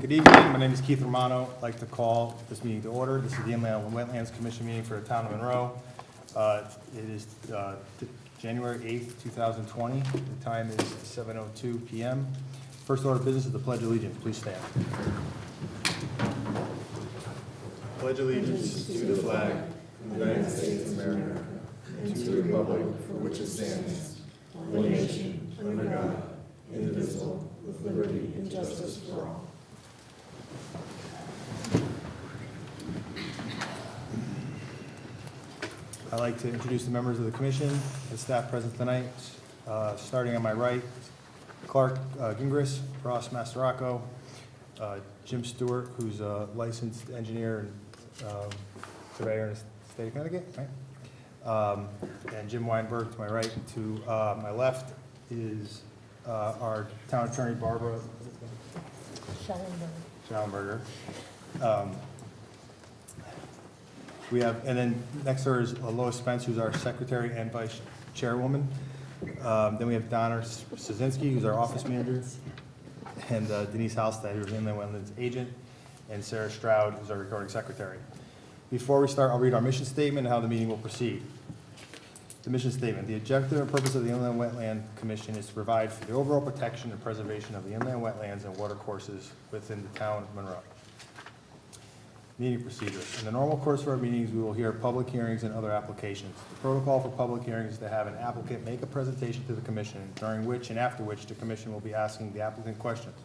Good evening. My name is Keith Romano. I'd like to call this meeting to order. This is the Inland Wetlands Commission meeting for the town of Monroe. It is January 8th, 2020. The time is 7:02 p.m. First order of business is the Pledge of Allegiance. Please stand. Pledge allegiance to the flag of the United States of America and to the republic for which it stands, one nation, under God, indivisible, with liberty and justice for all. I'd like to introduce the members of the commission, the staff present tonight. Starting on my right, Clark Gingras, Ross Mastroco, Jim Stewart, who's a licensed engineer and surveyor in the state of Connecticut, right? And Jim Weinberg to my right. To my left is our town attorney, Barbara Schallenberger. We have, and then next to her is Lois Spence, who's our secretary and vice chairwoman. Then we have Donna Szynski, who's our office manager, and Denise Halstead, who's Inland Wetlands agent, and Sarah Stroud, who's our recording secretary. Before we start, I'll read our mission statement and how the meeting will proceed. The mission statement: the objective and purpose of the Inland Wetland Commission is to provide for the overall protection and preservation of the inland wetlands and watercourses within the town of Monroe. Meeting procedures. In the normal course of our meetings, we will hear public hearings and other applications. The protocol for public hearings is to have an applicant make a presentation to the commission, during which and after which the commission will be asking the applicant questions.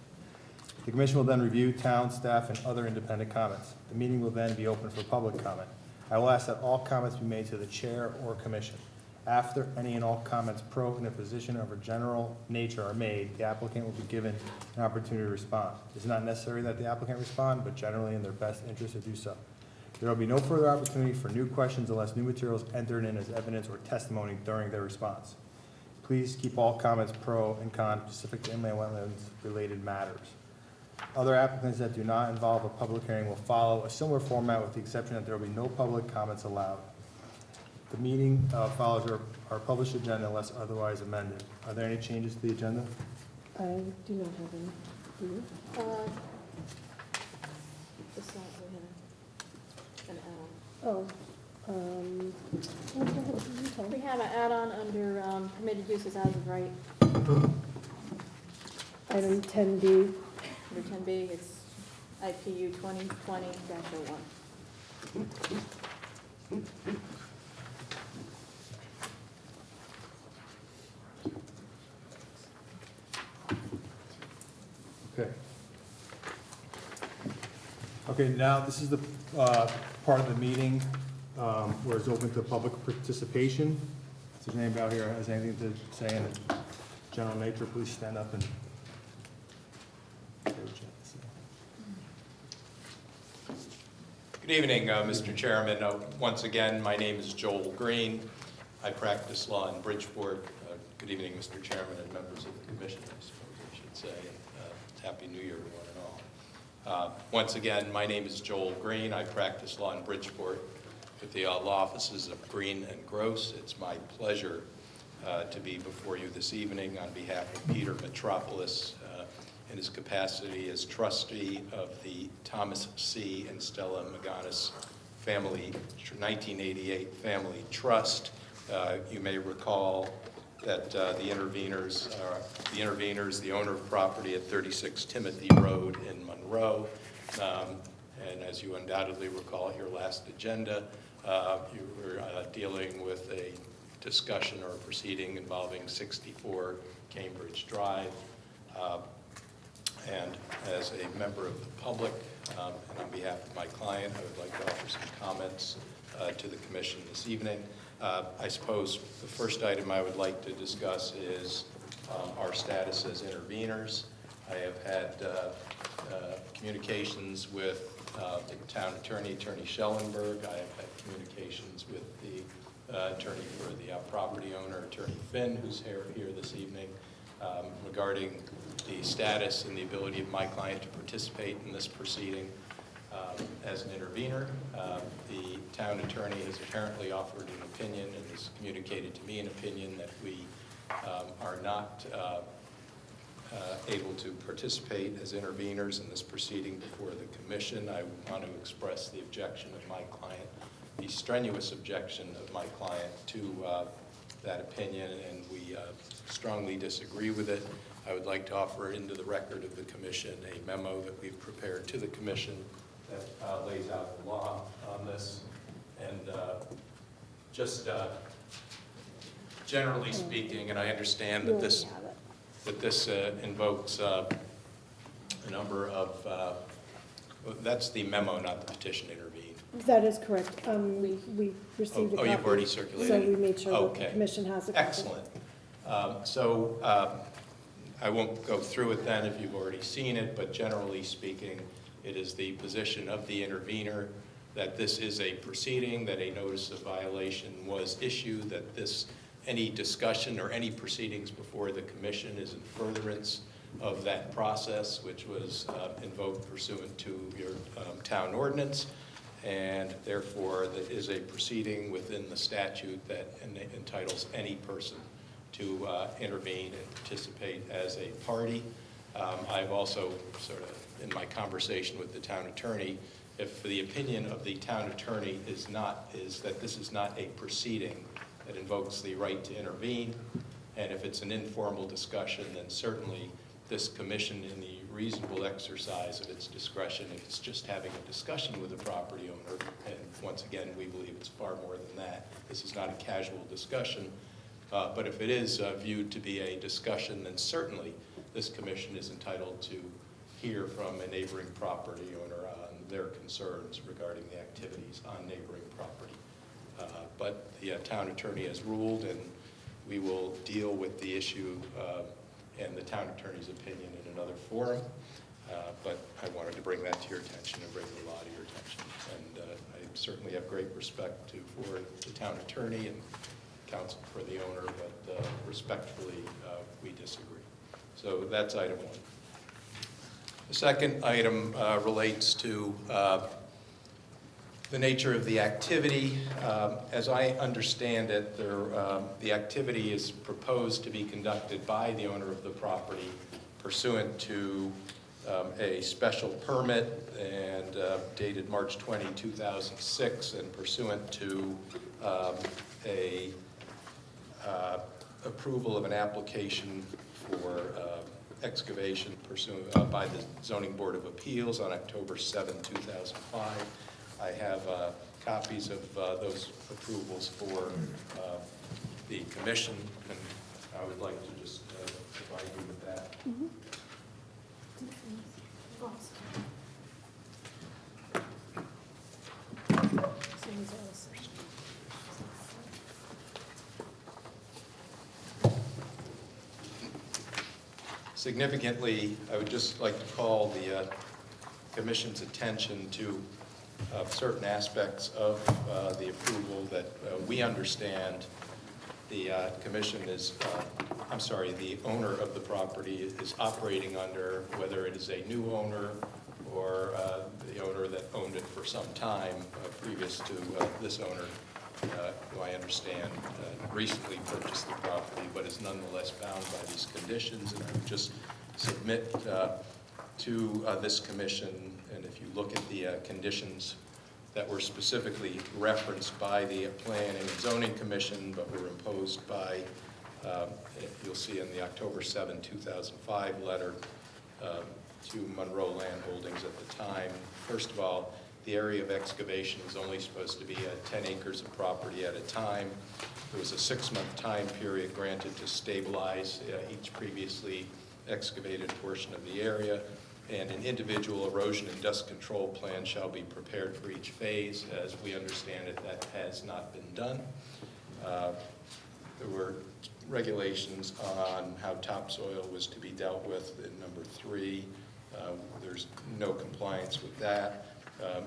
The commission will then review town, staff, and other independent comments. The meeting will then be open for public comment. I will ask that all comments be made to the chair or commission. After any and all comments pro in a position of a general nature are made, the applicant will be given an opportunity to respond. It's not necessary that the applicant respond, but generally in their best interest to do so. There will be no further opportunity for new questions unless new materials entered in as evidence or testimony during their response. Please keep all comments pro and con specific to inland wetlands related matters. Other applicants that do not involve a public hearing will follow a similar format with the exception that there will be no public comments allowed. The meeting follows our published agenda unless otherwise amended. Are there any changes to the agenda? I do not have any. Do you? We have an add-on under permitted uses as of right. Item 10B. Under 10B, it's IPU 2020-01. Okay. Okay, now this is the part of the meeting where it's open to public participation. If there's anybody out here who has anything to say in general nature, please stand up and. Good evening, Mr. Chairman. Once again, my name is Joel Green. I practice law in Bridgeport. Good evening, Mr. Chairman and members of the commission, I suppose I should say. Happy New Year to one and all. Once again, my name is Joel Green. I practice law in Bridgeport with the law offices of Green and Gross. It's my pleasure to be before you this evening on behalf of Peter Metropolis in his capacity as trustee of the Thomas C. and Stella Maganis Family 1988 Family Trust. You may recall that the interveners, the owner of property at 36 Timothy Road in Monroe, and as you undoubtedly recall your last agenda, you were dealing with a discussion or a proceeding involving 64 Cambridge Drive. And as a member of the public, and on behalf of my client, I would like to offer some comments to the commission this evening. I suppose the first item I would like to discuss is our status as interveners. I have had communications with the town attorney, Attorney Schellenberg. I have had communications with the attorney for the property owner, Attorney Finn, who's here this evening, regarding the status and the ability of my client to participate in this proceeding as an intervener. The town attorney has apparently offered an opinion and has communicated to me an opinion that we are not able to participate as interveners in this proceeding before the commission. I want to express the objection of my client, the strenuous objection of my client to that opinion, and we strongly disagree with it. I would like to offer into the record of the commission a memo that we've prepared to the commission that lays out the law on this. And just generally speaking, and I understand that this invokes a number of, that's the memo, not the petition to intervene. That is correct. We received a copy. Oh, you've already circulated? So we made sure that Okay. the commission has a copy. Excellent. I won't go through it then if you've already seen it, but generally speaking, it is the position of the intervener that this is a proceeding, that a notice of violation was issued, that any discussion or any proceedings before the commission is in furtherance of that process, which was invoked pursuant to your town ordinance, and therefore that is a proceeding within the statute that entitles any person to intervene and participate as a party. I've also sort of, in my conversation with the town attorney, if the opinion of the town attorney is that this is not a proceeding that invokes the right to intervene, and if it's an informal discussion, then certainly this commission, in the reasonable exercise of its discretion, if it's just having a discussion with the property owner, and once again, we believe it's far more than that. This is not a casual discussion, but if it is viewed to be a discussion, then certainly this commission is entitled to hear from a neighboring property owner on their concerns regarding the activities on neighboring property. But the town attorney has ruled, and we will deal with the issue and the town attorney's opinion in another forum. But I wanted to bring that to your attention and bring the law to your attention. And I certainly have great respect for the town attorney and counsel for the owner, but respectfully, we disagree. So that's item one. The second item relates to the nature of the activity. As I understand it, the activity is proposed to be conducted by the owner of the property pursuant to a special permit and dated March 20, 2006, and pursuant to a approval of an application for excavation pursuant by the Zoning Board of Appeals on October 7, 2005. I have copies of those approvals for the commission, and I would like to just provide you with that. Significantly, I would just like to call the commission's attention to certain aspects of the approval that we understand the commission is, the owner of the property is operating under, whether it is a new owner or the owner that owned it for some time previous to this owner, who I understand recently purchased the property, but is nonetheless bound by these conditions. And I would just submit to this commission, and if you look at the conditions that were specifically referenced by the Planning and Zoning Commission, but were imposed by, you'll see in the October 7, 2005 letter to Monroe Land Holdings at the time. First of all, the area of excavation is only supposed to be 10 acres of property at a time. There was a 6-month time period granted to stabilize each previously excavated portion of the area, and an individual erosion and dust control plan shall be prepared for each phase. As we understand it, that has not been done. There were regulations on how topsoil was to be dealt with in number 3. There's no compliance with that.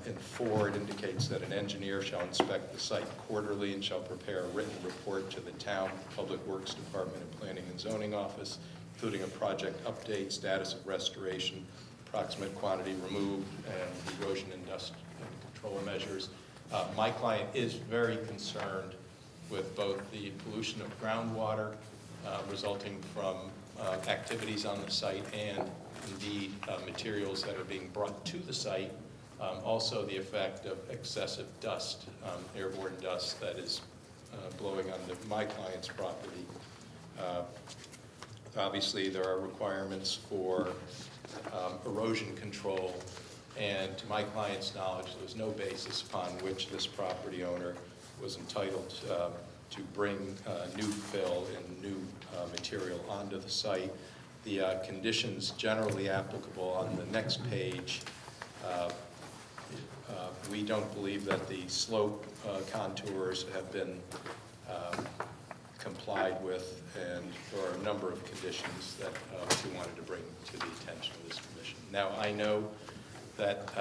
In 4, it indicates that an engineer shall inspect the site quarterly and shall prepare a written report to the town Public Works Department and Planning and Zoning Office, including a project update, status of restoration, approximate quantity removed, and erosion and dust control measures. My client is very concerned with both the pollution of groundwater resulting from activities on the site and indeed materials that are being brought to the site. Also the effect of excessive dust, airborne dust that is blowing onto my client's property. Obviously, there are requirements for erosion control, and to my client's knowledge, there was no basis upon which this property owner was entitled to bring new fill and new material onto the site. The conditions generally applicable on the next page, we don't believe that the slope contours have been complied with, and there are a number of conditions that we wanted to bring to the attention of this commission. Now, I know that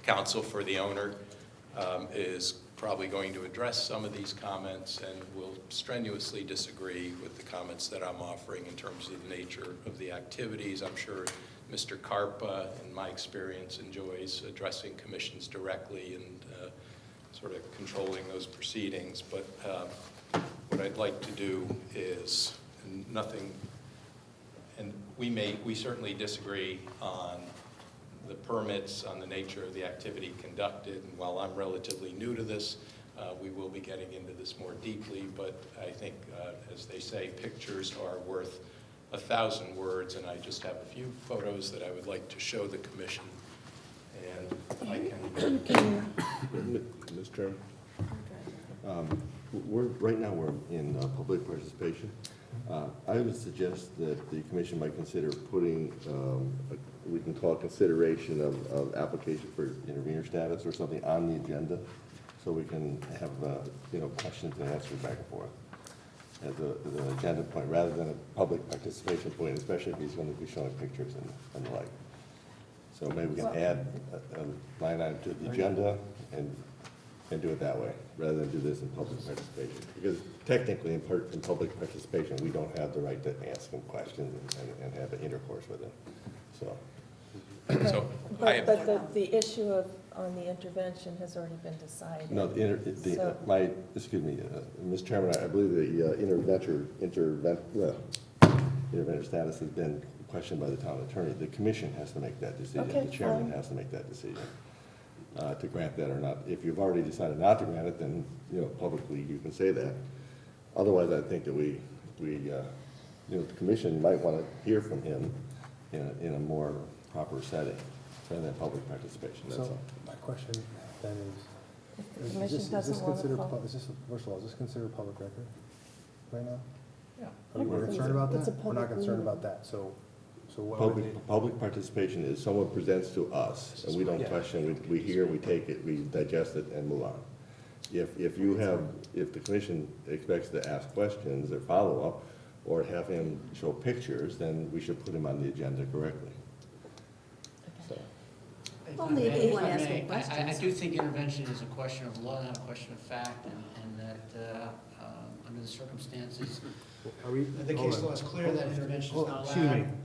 counsel for the owner is probably going to address some of these comments and will strenuously disagree with the comments that I'm offering in terms of the nature of the activities. I'm sure Mr. Carpa, in my experience, enjoys addressing commissions directly and sort of controlling those proceedings. But what I'd like to do is nothing, and we certainly disagree on the permits, on the nature of the activity conducted, and while I'm relatively new to this, we will be getting into this more deeply, but I think, as they say, pictures are worth 1,000 words, and I just have a few photos that I would like to show the commission, and I can... Mr. Chairman, right now we're in public participation. I would suggest that the commission might consider putting, we can call it consideration of application for intervenor status or something on the agenda, so we can have, questions and answers back and forth as an agenda point, rather than a public participation point, especially if he's going to be showing pictures and the like. So maybe we can add a line item to the agenda and do it that way, rather than do this in public participation. Because technically, in public participation, we don't have the right to ask him questions and have an intercourse with him. So, But the issue on the intervention has already been decided. no, excuse me, Mr. Chairman, I believe the interventor status has been questioned by the town attorney. The commission has to make that decision. Okay, The chairman fine. has to make that decision to grant that or not. If you've already decided not to grant it, then, publicly you can say that. Otherwise, I think that the commission might want to hear from him in a more proper setting rather than public participation, that's So, all. my question then The is commission this doesn't want to considered, follow. first of all, is this considered public record right now? Yeah. Are we concerned about It's a that? We're not public concerned meeting. about that, so what would they? Public participation is someone presents to us, and we don't Yeah. question, we hear, we take it, we digest it, and move on. If the commission expects to ask questions or follow-up, or have him show pictures, then we should put him on the agenda correctly. So, Only if you want to ask may, them questions. I do think intervention is a question of law, not a question of fact, and that under the circumstances, Are we? the hold case on. law is clear that intervention is not allowed. Excuse me. And-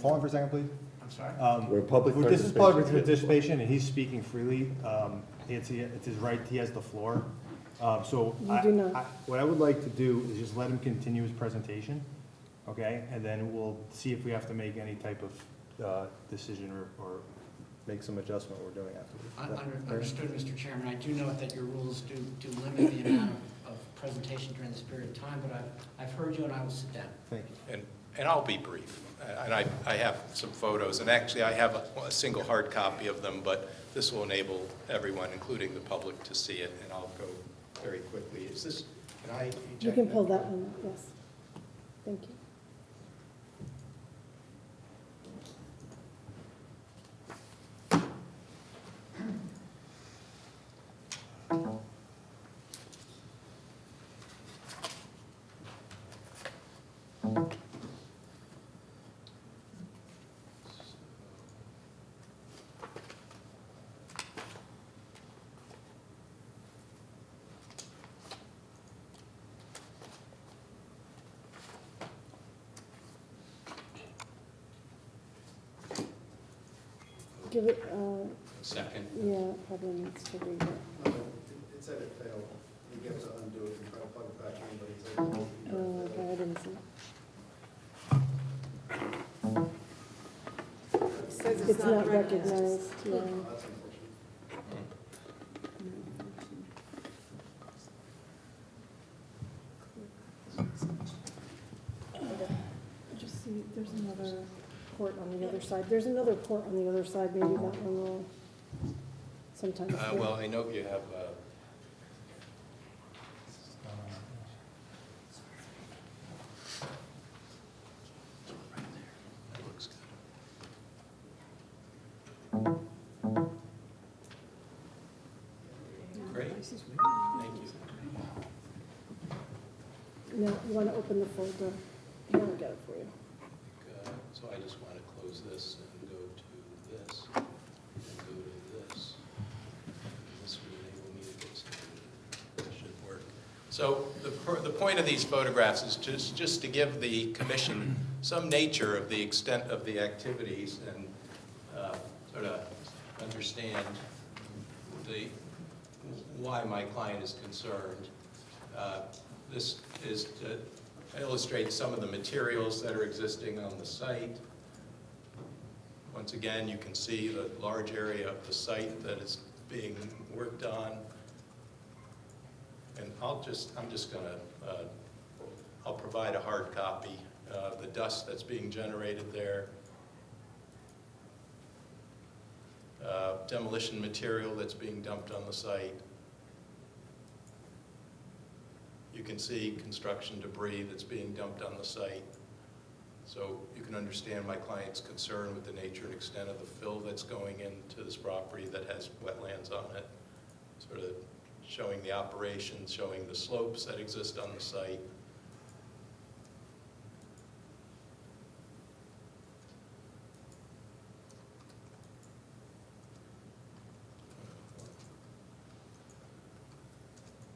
Hold on for a second, please. I'm sorry? We're public This is public participation. participation, and he's speaking freely. It's his right, he has the floor. So You do not. what I would like to do is just let him continue his presentation, okay? And then we'll see if we have to make any type of decision or make some adjustment we're doing afterwards. Understood, Mr. Chairman. I do note that your rules do limit the amount of presentation during this period of time, but I've heard you and I will sit down. Thank you. And I'll be brief. And I have some photos, and actually I have a single hard copy of them, but this will enable everyone, including the public, to see it, and I'll go very quickly. Is this, can I? You can pull that one, up, yes. Thank you. Give it, Second. yeah, probably needs to read it. It said it failed. You get to undo it and try to plug it back in, but it said. Okay, I didn't see. It's not recognized, yeah. Oh, that's unfortunate. Just see, there's another port on the other side. There's another port on the other side, maybe that one will sometimes. Well, I know you have, that looks good. Great, thank you. Now, you want to open the folder? Here, I'll get it for you. So I just want to close this and go to this, and go to this. And this would enable me to get started. That should work. So the point of these photographs is just to give the commission some nature of the extent of the activities and sort of understand why my client is concerned. This is to illustrate some of the materials that are existing on the site. Once again, you can see the large area of the site that is being worked on. And I'm just gonna, I'll provide a hard copy. The dust that's being generated there. Demolition material that's being dumped on the site. You can see construction debris that's being dumped on the site. So you can understand my client's concern with the nature and extent of the fill that's going into this property that has wetlands on it. Sort of showing the operations, showing the slopes that exist on the site.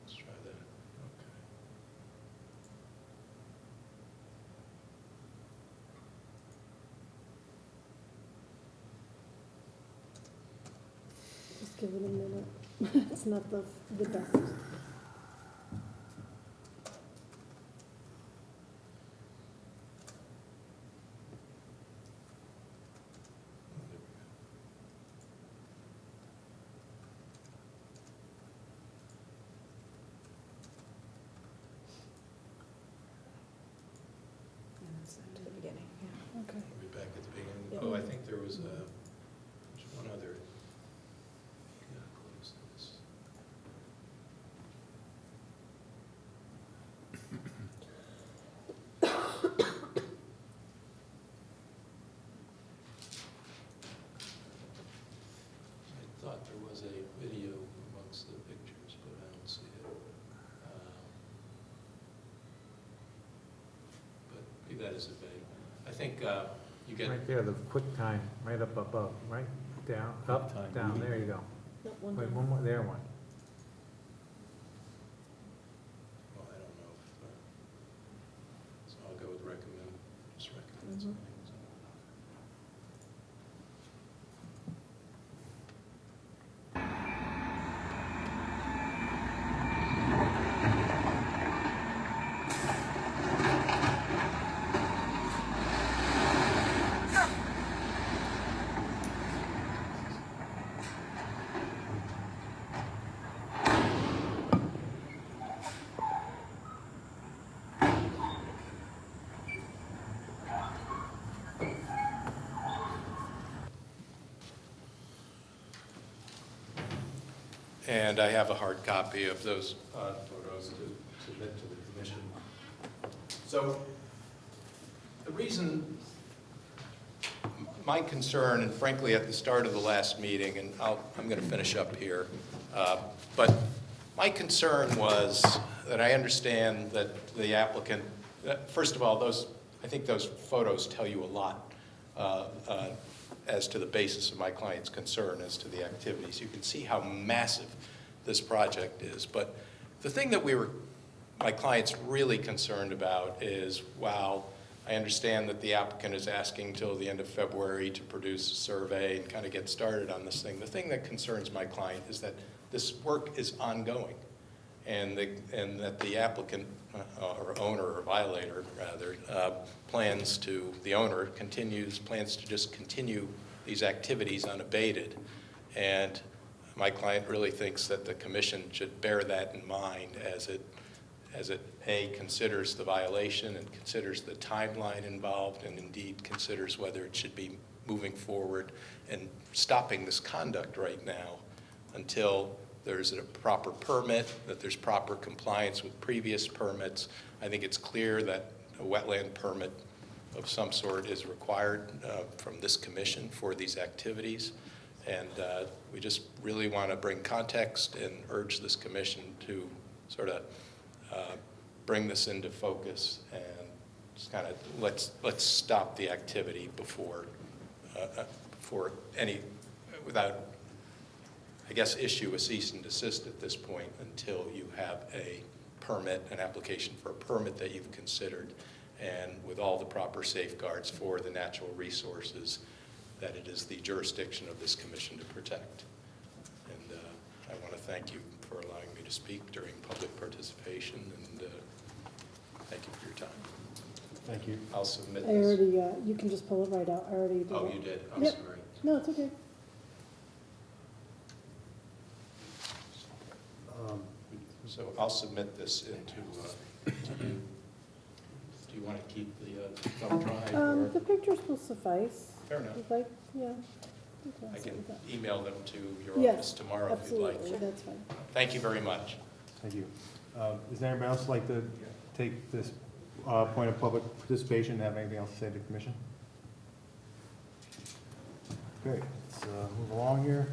Let's try that. Okay. Just give it a minute. It's not the dust. To the beginning, yeah. Okay. We'll be back at the beginning. Yeah. Oh, I think there was one other. Yeah, close this. I thought there was a video amongst the pictures, but I don't see it. But be that as it may, I think you get. Right there, the quick time, right up above, right down, up, QuickTime. down, there you go. No, one Wait, down. one more, there one. Well, I don't know if, so I'll go with recommend, just recommend some things. And I have a hard copy of those photos to submit to the commission. So the reason, my concern, and frankly at the start of the last meeting, and I'm going to finish up here, but my concern was that I understand that the applicant, first of all, I think those photos tell you a lot as to the basis of my client's concern as to the activities. You can see how massive this project is. But the thing that my client's really concerned about is, while I understand that the applicant is asking till the end of February to produce a survey and kind of get started on this thing, the thing that concerns my client is that this work is ongoing, and that the applicant, or owner, or violator rather, plans to just continue these activities unabated. And my client really thinks that the commission should bear that in mind as it A, considers the violation and considers the timeline involved, and indeed considers whether it should be moving forward and stopping this conduct right now until there's a proper permit, that there's proper compliance with previous permits. I think it's clear that a wetland permit of some sort is required from this commission for these activities. And we just really want to bring context and urge this commission to sort of bring this into focus and just kind of let's stop the activity before without, I guess, issue a cease and desist at this point until you have a permit, an application for a permit that you've considered, and with all the proper safeguards for the natural resources that it is the jurisdiction of this commission to protect. And I want to thank you for allowing me to speak during public participation, and thank you for your time. Thank you. I'll submit I this. already, you can just pull it right out, I already did Oh, it. you did? I'm Yep. sorry. No, it's okay. So I'll submit this to you. Do you want to keep the thumb drive? Or? The pictures will suffice. Fair enough. If yeah. I can email them to your Yes, office tomorrow if you'd like. absolutely, that's fine. Thank you very much. Thank you. Does anybody else like to take this point of public participation and have anything else to say to the commission? Okay, let's move along here.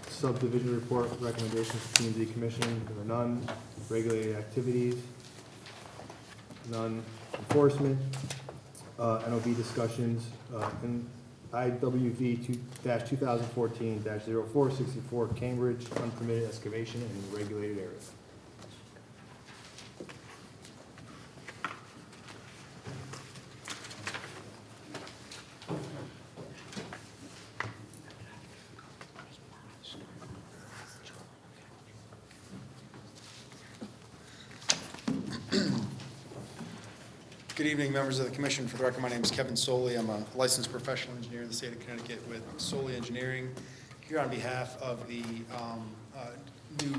Subdivision report recommendations to P&Z Commission, there are none. Regulated activities, none. Enforcement, NOV discussions, and IWV 2014-0464 Cambridge, unpermitted excavation in regulated areas. Good evening, members of the commission. For the record, my name is Kevin Soley. I'm a licensed professional engineer in the state of Connecticut with Soley Engineering, here on behalf of the new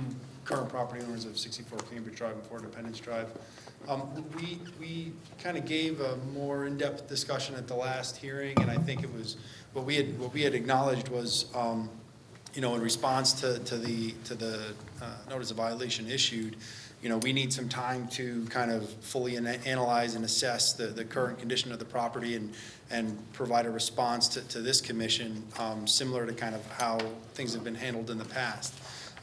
current property owners of 64 Cambridge Drive and 4 Independence Drive. We kind of gave a more in-depth discussion at the last hearing, and I think it was what we had acknowledged was, in response to the notice of violation issued, we need some time to kind of fully analyze and assess the current condition of the property and provide a response to this commission, similar to kind of how things have been handled in the past.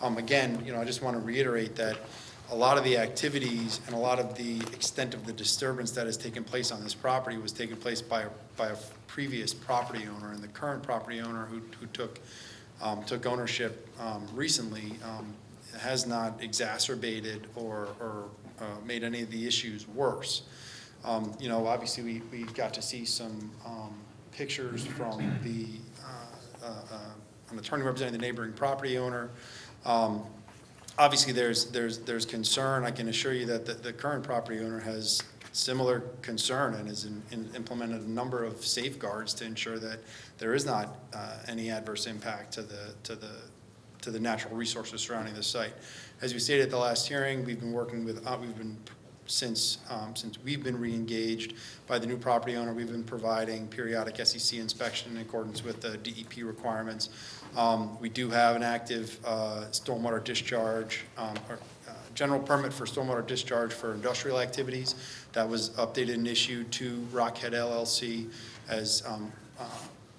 Again, I just want to reiterate that a lot of the activities and a lot of the extent of the disturbance that has taken place on this property was taken place by a previous property owner, and the current property owner who took ownership recently has not exacerbated or made any of the issues worse. Obviously we got to see some pictures from an attorney representing the neighboring property owner. Obviously there's concern. I can assure you that the current property owner has similar concern and has implemented a number of safeguards to ensure that there is not any adverse impact to the natural resources surrounding the site. As we stated at the last hearing, we've been working with, since we've been re-engaged by the new property owner, we've been providing periodic SEC inspection in accordance with the DEP requirements. We do have an active stormwater discharge, general permit for stormwater discharge for industrial activities that was updated and issued to Rockhead LLC as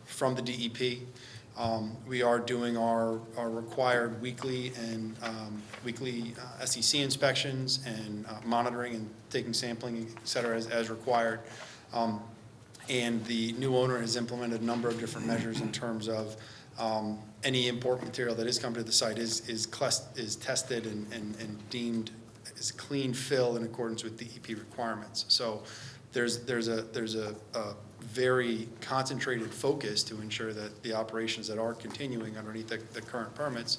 from the DEP. We are doing our required weekly and SEC inspections and monitoring and taking sampling, et cetera, as required. And the new owner has implemented a number of different measures in terms of any import material that is coming to the site is tested and deemed as clean fill in accordance with DEP requirements. So there's a very concentrated focus to ensure that the operations that are continuing underneath the current permits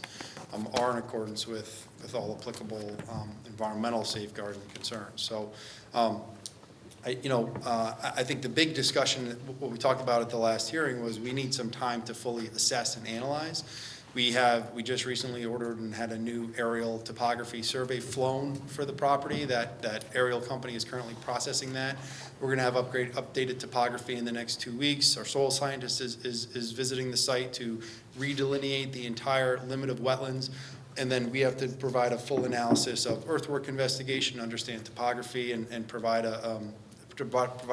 are in accordance with all applicable environmental safeguards and concerns. So I think the big discussion, what we talked about at the last hearing, was we need some time to fully assess and analyze. We just recently ordered and had a new aerial topography survey flown for the property. That aerial company is currently processing that. We're going to have updated topography in the next 2 weeks. Our soil scientist is visiting the site to redelineate the entire limit of wetlands. And then we have to provide a full analysis of earthwork investigation, understand topography, and provide a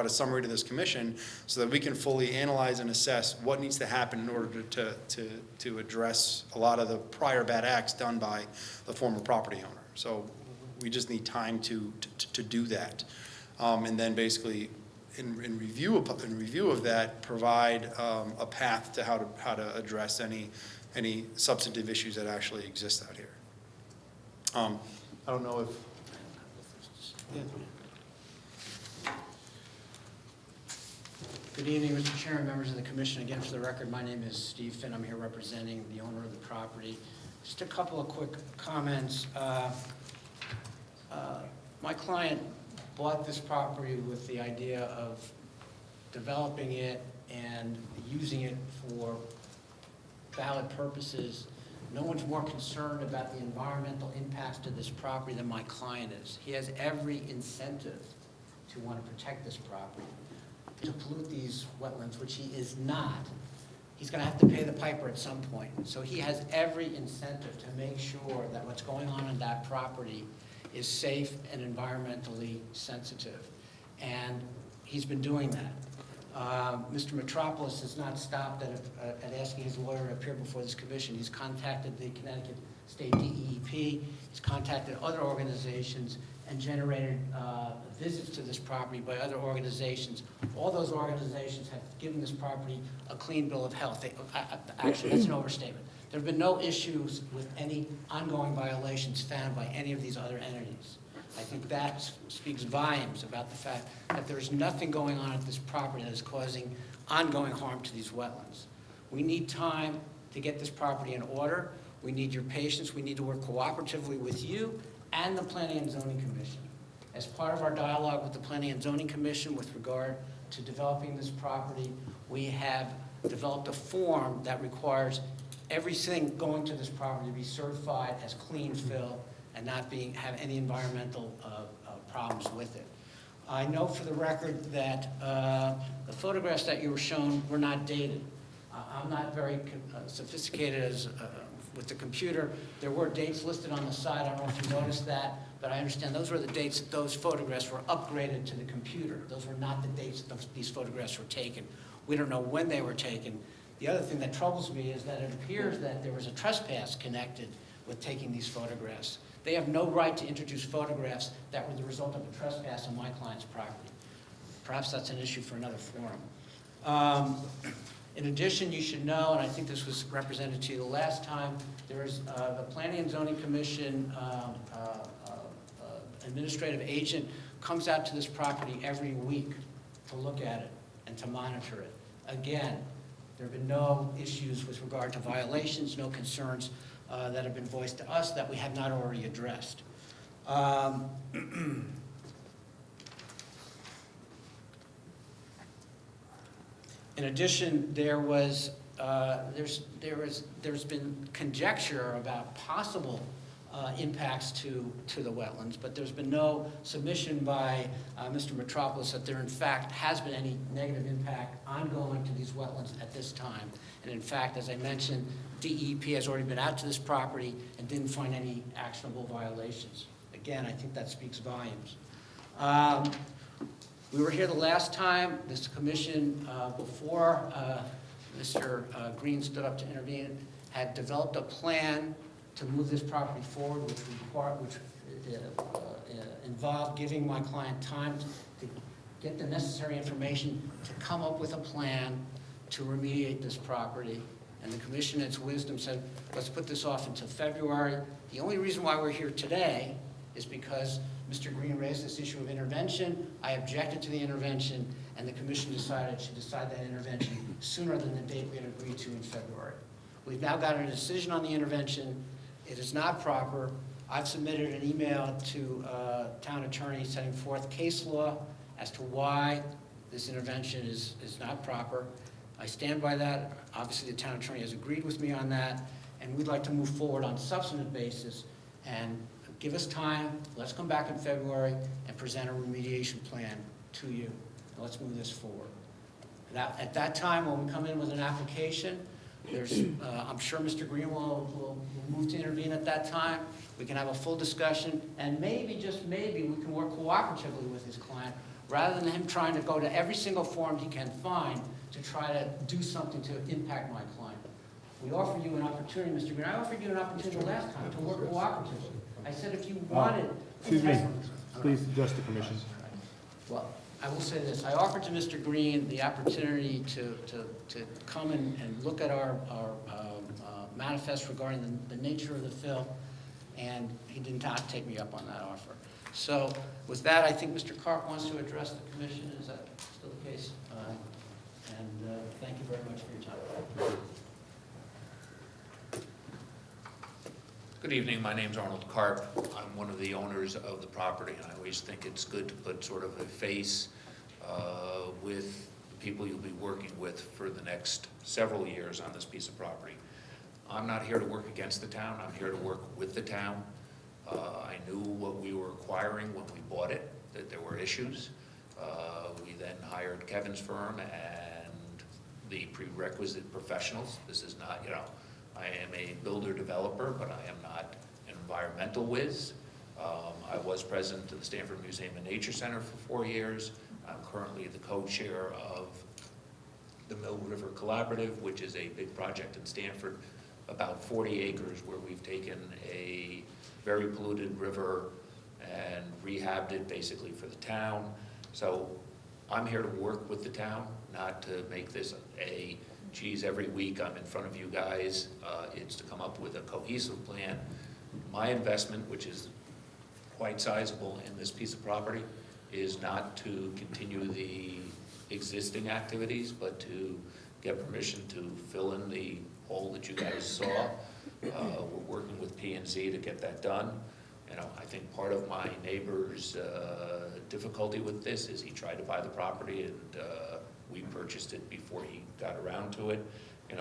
summary to this commission so that we can fully analyze and assess what needs to happen in order to address a lot of the prior bad acts done by the former property owner. So we just need time to do that. And then basically in review of that, provide a path to how to address any substantive issues that actually exist out here. I don't know if... Good evening, Mr. Chairman, members of the commission. Again, for the record, my name is Steve Finn. I'm here representing the owner of the property. Just a couple of quick comments. My client bought this property with the idea of developing it and using it for valid purposes. No one's more concerned about the environmental impacts to this property than my client is. He has every incentive to want to protect this property, to pollute these wetlands, which he is not. He's going to have to pay the piper at some point. So he has every incentive to make sure that what's going on that property is safe and environmentally sensitive. And he's been doing that. Mr. Metropolis has not stopped at asking his lawyer to appear before this commission. He's contacted the Connecticut State DEP. He's contacted other organizations and generated visits to this property by other organizations. All those organizations have given this property a clean bill of health. Actually, that's an overstatement. There have been no issues with any ongoing violations found by any of these other entities. I think that speaks volumes about the fact that there is nothing going on at this property that is causing ongoing harm to these wetlands. We need time to get this property in order. We need your patience. We need to work cooperatively with you and the Planning and Zoning Commission. As part of our dialogue with the Planning and Zoning Commission with regard to developing this property, we have developed a form that requires everything going to this property to be certified as clean fill and not have any environmental problems with it. I know for the record that the photographs that you were shown were not dated. I'm not very sophisticated with the computer. There were dates listed on the side. I don't know if you noticed that, but I understand those were the dates that those photographs were upgraded to the computer. Those were not the dates that these photographs were taken. We don't know when they were taken. The other thing that troubles me is that it appears that there was a trespass connected with taking these photographs. They have no right to introduce photographs that were the result of a trespass on my client's property. Perhaps that's an issue for another forum. In addition, you should know, and I think this was represented to you the last time, there is the Planning and Zoning Commission administrative agent comes out to this property every week to look at it and to monitor it. Again, there have been no issues with regard to violations, no concerns that have been voiced to us that we have not already addressed. In addition, there's been conjecture about possible impacts to the wetlands, but there's been no submission by Mr. Metropolis that there in fact has been any negative impact ongoing to these wetlands at this time. And in fact, as I mentioned, DEP has already been out to this property and didn't find any actionable violations. Again, I think that speaks volumes. We were here the last time. This commission, before Mr. Green stood up to intervene, had developed a plan to move this property forward, which involved giving my client time to get the necessary information to come up with a plan to remediate this property. And the commission, in its wisdom, said, let's put this off until February. The only reason why we're here today is because Mr. Green raised this issue of intervention. I objected to the intervention, and the commission decided to decide that intervention sooner than the date we had agreed to in February. We've now gotten a decision on the intervention. It is not proper. I've submitted an email to town attorney setting forth case law as to why this intervention is not proper. I stand by that. Obviously, the town attorney has agreed with me on that, and we'd like to move forward on a substantive basis and give us time. Let's come back in February and present a remediation plan to you. Let's move this forward. At that time, when we come in with an application, I'm sure Mr. Green will move to intervene at that time. We can have a full discussion, and maybe, just maybe, we can work cooperatively with his client, rather than him trying to go to every single forum he can find to try to do something to impact my client. We offer you an opportunity, Mr. Green. I offered you an opportunity last time to work cooperatively. I said if you wanted... Excuse me, please address the commission. Well, I will say this. I offered to Mr. Green the opportunity to come and look at our manifest regarding the nature of the fill, and he did not take me up on that offer. So with that, I think Mr. Carp wants to address the commission. Is that still the case? And thank you very much for your time. Good evening, my name's Arnold Karp. I'm one of the owners of the property, and I always think it's good to put sort of a face with the people you'll be working with for the next several years on this piece of property. I'm not here to work against the town, I'm here to work with the town. I knew what we were acquiring when we bought it, that there were issues. We then hired Kevin's firm and the prerequisite professionals. This is not, I am a builder-developer, but I am not an environmental whiz. I was president of the Stanford Museum and Nature Center for 4 years. I'm currently the co-chair of the Mill River Collaborative, which is a big project in Stanford, about 40 acres, where we've taken a very polluted river and rehabbed it basically for the town. So I'm here to work with the town, not to make this geez, every week I'm in front of you guys. It's to come up with a cohesive plan. My investment, which is quite sizable in this piece of property, is not to continue the existing activities, but to get permission to fill in the hole that you guys saw. We're working with P&Z to get that done. I think part of my neighbor's difficulty with this is he tried to buy the property and we purchased it before he got around to it.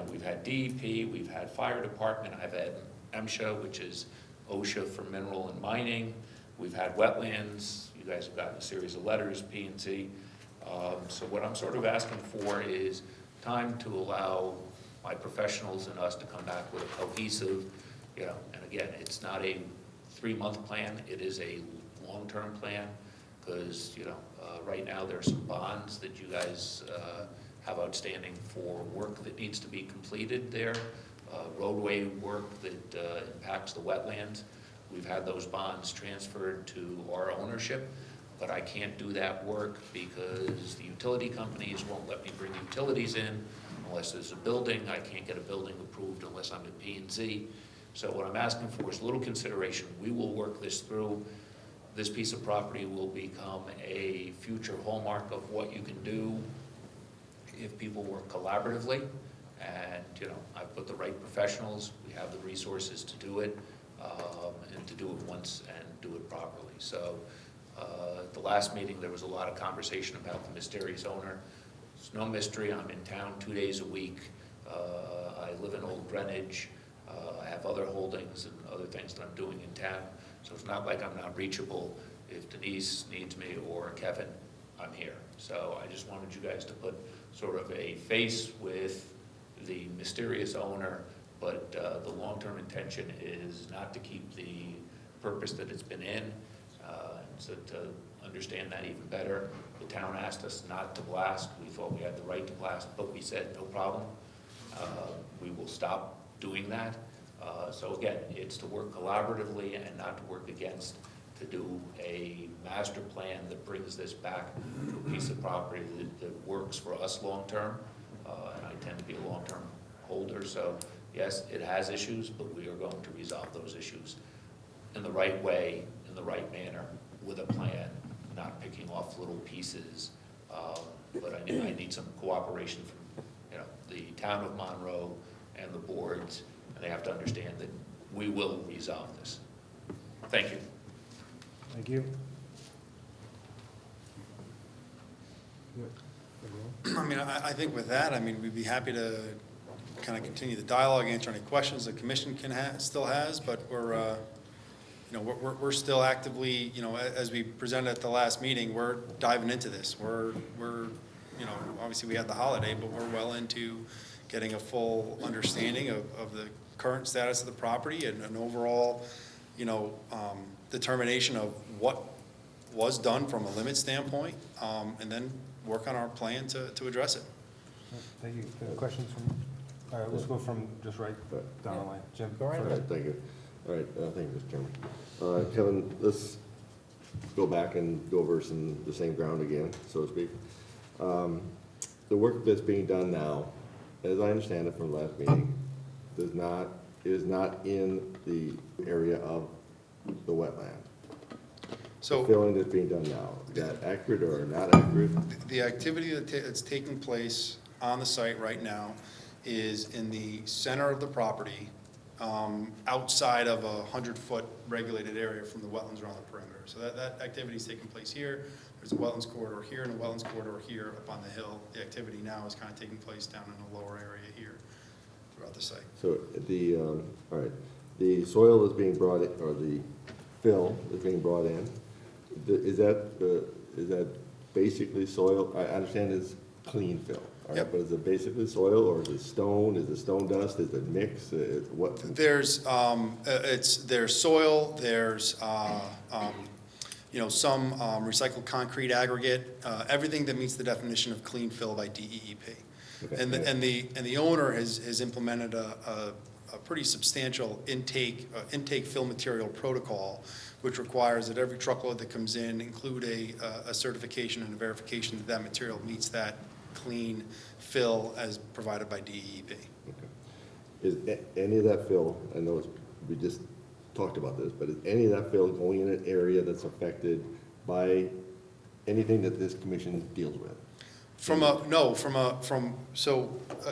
We've had DEP, we've had fire department, I've had MSHA, which is OSHA for mineral and mining. We've had wetlands. You guys have gotten a series of letters, P&Z. So what I'm sort of asking for is time to allow my professionals and us to come back with a cohesive, and again, it's not a 3-month plan, it is a long-term plan, because, right now there are some bonds that you guys have outstanding for work that needs to be completed there, roadway work that impacts the wetlands. We've had those bonds transferred to our ownership, but I can't do that work because the utility companies won't let me bring utilities in unless there's a building. I can't get a building approved unless I'm at P&Z. So what I'm asking for is a little consideration. We will work this through. This piece of property will become a future hallmark of what you can do if people work collaboratively. And, I've put the right professionals, we have the resources to do it, and to do it once and do it properly. So at the last meeting, there was a lot of conversation about the mysterious owner. It's no mystery, I'm in town 2 days a week. I live in Old Greenwich. I have other holdings and other things that I'm doing in town. So it's not like I'm not reachable. If Denise needs me or Kevin, I'm here. So I just wanted you guys to put sort of a face with the mysterious owner, but the long-term intention is not to keep the purpose that it's been in. So to understand that even better, the town asked us not to blast. We thought we had the right to blast, but we said no problem. We will stop doing that. So again, it's to work collaboratively and not to work against, to do a master plan that brings this back to a piece of property that works for us long-term. And I tend to be a long-term holder, so yes, it has issues, but we are going to resolve those issues in the right way, in the right manner, with a plan, not picking off little pieces. But I need some cooperation from the town of Monroe and the boards, and they have to understand that we will resolve this. Thank you. Thank you. I mean, I think with that, I mean, we'd be happy to kind of continue the dialogue, answer any questions the commission still has, but we're, you know, we're still actively, you know, as we presented at the last meeting, we're diving into this. We're, you know, obviously we had the holiday, but we're well into getting a full understanding of the current status of the property and an overall, you know, determination of what was done from a limit standpoint, and then work on our plan to address it. Thank you. Questions from, all right, let's go from just right down the line. Jim? Go right first. ahead. Thank you. All right, thank you, Mr. Chairman. Kevin, let's go back and go over the same ground again, so to speak. The work that's being done now, as I understand it from the last meeting, is not in the area of the wetland. So. The filling that's being done now, is that accurate or not accurate? The activity that's taking place on the site right now is in the center of the property, outside of a 100-foot regulated area from the wetlands around the perimeter. So that activity is taking place here. There's a wetlands corridor here and a wetlands corridor here up on the hill. The activity now is kind of taking place down in the lower area here throughout the site. So all right, the soil is being brought in, or the fill is being brought in. Is that basically soil? I understand it's clean fill, all right, Yep. but is it basically soil, or is it stone? Is it stone dust? Is it mix? What? There's soil, there's you know, some recycled concrete aggregate, everything that meets the definition of clean fill by DEEP. Okay. And the owner has implemented a pretty substantial intake fill material protocol, which requires that every truckload that comes in include a certification and a verification that that material meets that clean fill as provided by DEEP. Okay. Is any of that fill, I know we just talked about this, but is any of that fill going in an area that's affected by anything that this commission deals with?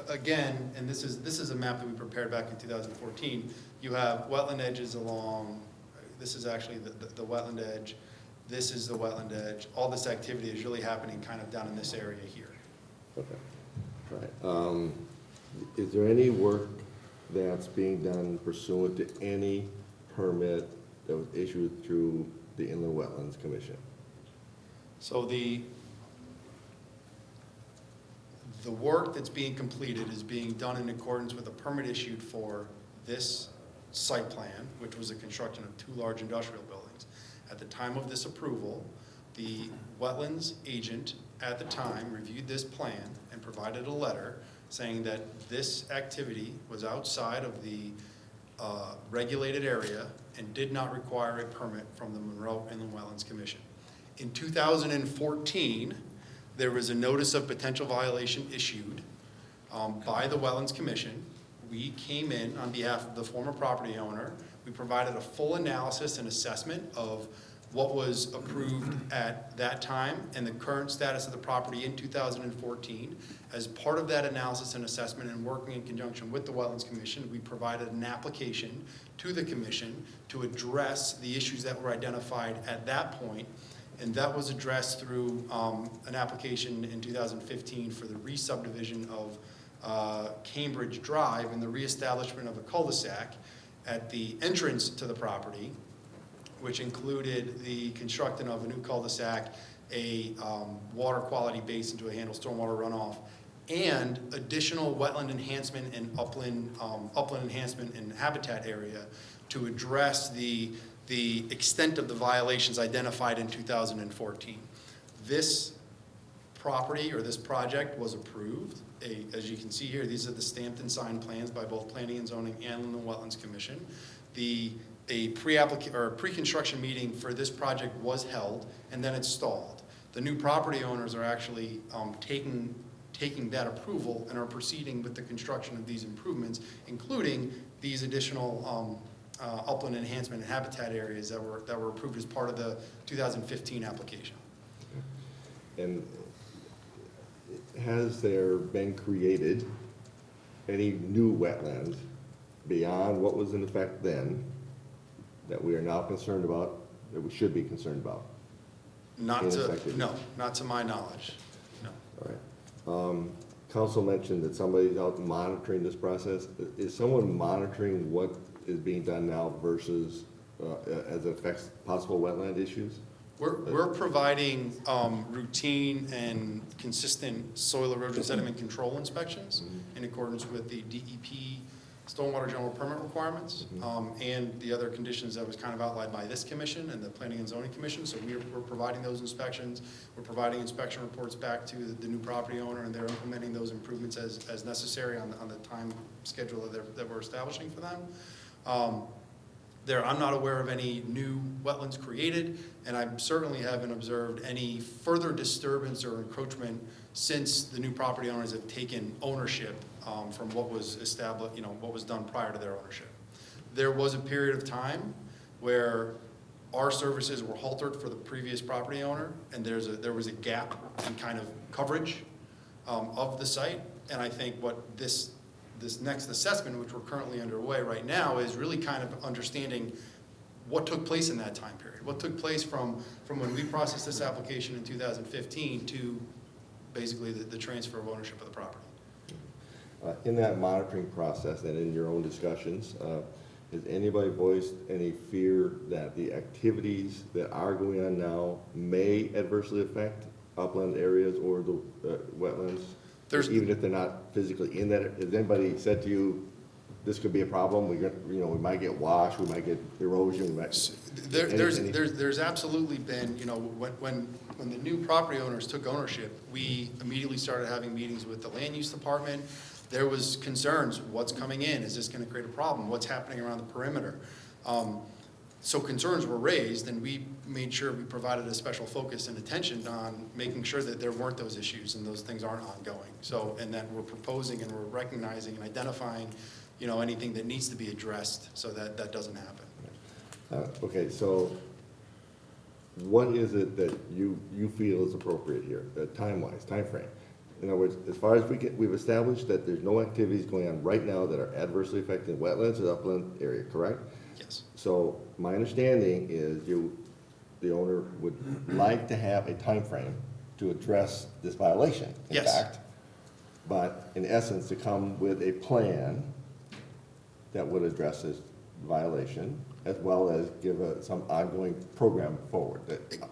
Again, and this is a map that we prepared back in 2014, you have wetland edges along, this is actually the wetland edge, this is the wetland edge, all this activity is really happening kind of down in this area here. Okay, all right. Is there any work that's being done pursuant to any permit that was issued through the Inland Wetlands Commission? So the work that's being completed is being done in accordance with a permit issued for this site plan, which was the construction of 2 large industrial buildings. At the time of this approval, the wetlands agent at the time reviewed this plan and provided a letter saying that this activity was outside of the regulated area and did not require a permit from the Monroe Inland Wetlands Commission. In 2014, there was a notice of potential violation issued by the Wetlands Commission. We came in on behalf of the former property owner. We provided a full analysis and assessment of what was approved at that time and the current status of the property in 2014. As part of that analysis and assessment and working in conjunction with the Wetlands Commission, we provided an application to the Commission to address the issues that were identified at that point. And that was addressed through an application in 2015 for the re-subdivision of Cambridge Drive and the reestablishment of a cul-de-sac at the entrance to the property, which included the construction of a new cul-de-sac, a water quality basin to handle stormwater runoff, and additional wetland enhancement and upland enhancement and habitat area to address the extent of the violations identified in 2014. This property or this project was approved. As you can see here, these are the stamped and signed plans by both Planning and Zoning and the Wetlands Commission. A pre-construction meeting for this project was held and then installed. The new property owners are actually taking that approval and are proceeding with the construction of these improvements, including these additional upland enhancement and habitat areas that were approved as part of the 2015 application. And has there been created any new wetlands beyond what was in effect then that we are now concerned about, that we should be concerned about? Not to my knowledge, no. All right. Council mentioned that somebody's out monitoring this process. Is someone monitoring what is being done now versus as it affects possible wetland issues? We're providing routine and consistent soil erosion sediment control inspections in accordance with the DEP stormwater general permit requirements and the other conditions that was kind of outlined by this commission and the Planning and Zoning Commission. So we're providing those inspections. We're providing inspection reports back to the new property owner, and they're implementing those improvements as necessary on the time schedule that we're establishing for them. I'm not aware of any new wetlands created, and I certainly haven't observed any further disturbance or encroachment since the new property owners have taken ownership from what was established, what was done prior to their ownership. There was a period of time where our services were halted for the previous property owner, and there was a gap in kind of coverage of the site, and I think what this next assessment, which we're currently underway right now, is really kind of understanding what took place in that time period. What took place from when we processed this application in 2015 to basically the transfer of ownership of the property. In that monitoring process and in your own discussions, has anybody voiced any fear that the activities that are going on now may adversely affect upland areas or the wetlands? Even if they're not physically in that, has anybody said to you, this could be a problem? We might get wash, we might get erosion. There's absolutely been, when the new property owners took ownership, we immediately started having meetings with the land use department. There was concerns, what's coming in? Is this going to create a problem? What's happening around the perimeter? So concerns were raised, and we made sure we provided a special focus and attention on making sure that there weren't those issues and those things aren't ongoing. So, and that we're proposing and we're recognizing and identifying, anything that needs to be addressed so that that doesn't happen. Okay, so what is it that you feel is appropriate here, time-wise, time frame? In other words, as far as we've established that there's no activities going on right now that are adversely affecting wetlands or upland area, correct? Yes. So my understanding is the owner would like to have a time frame to address this violation, in fact, but in essence, to come with a plan that would address this violation, as well as give some ongoing program forward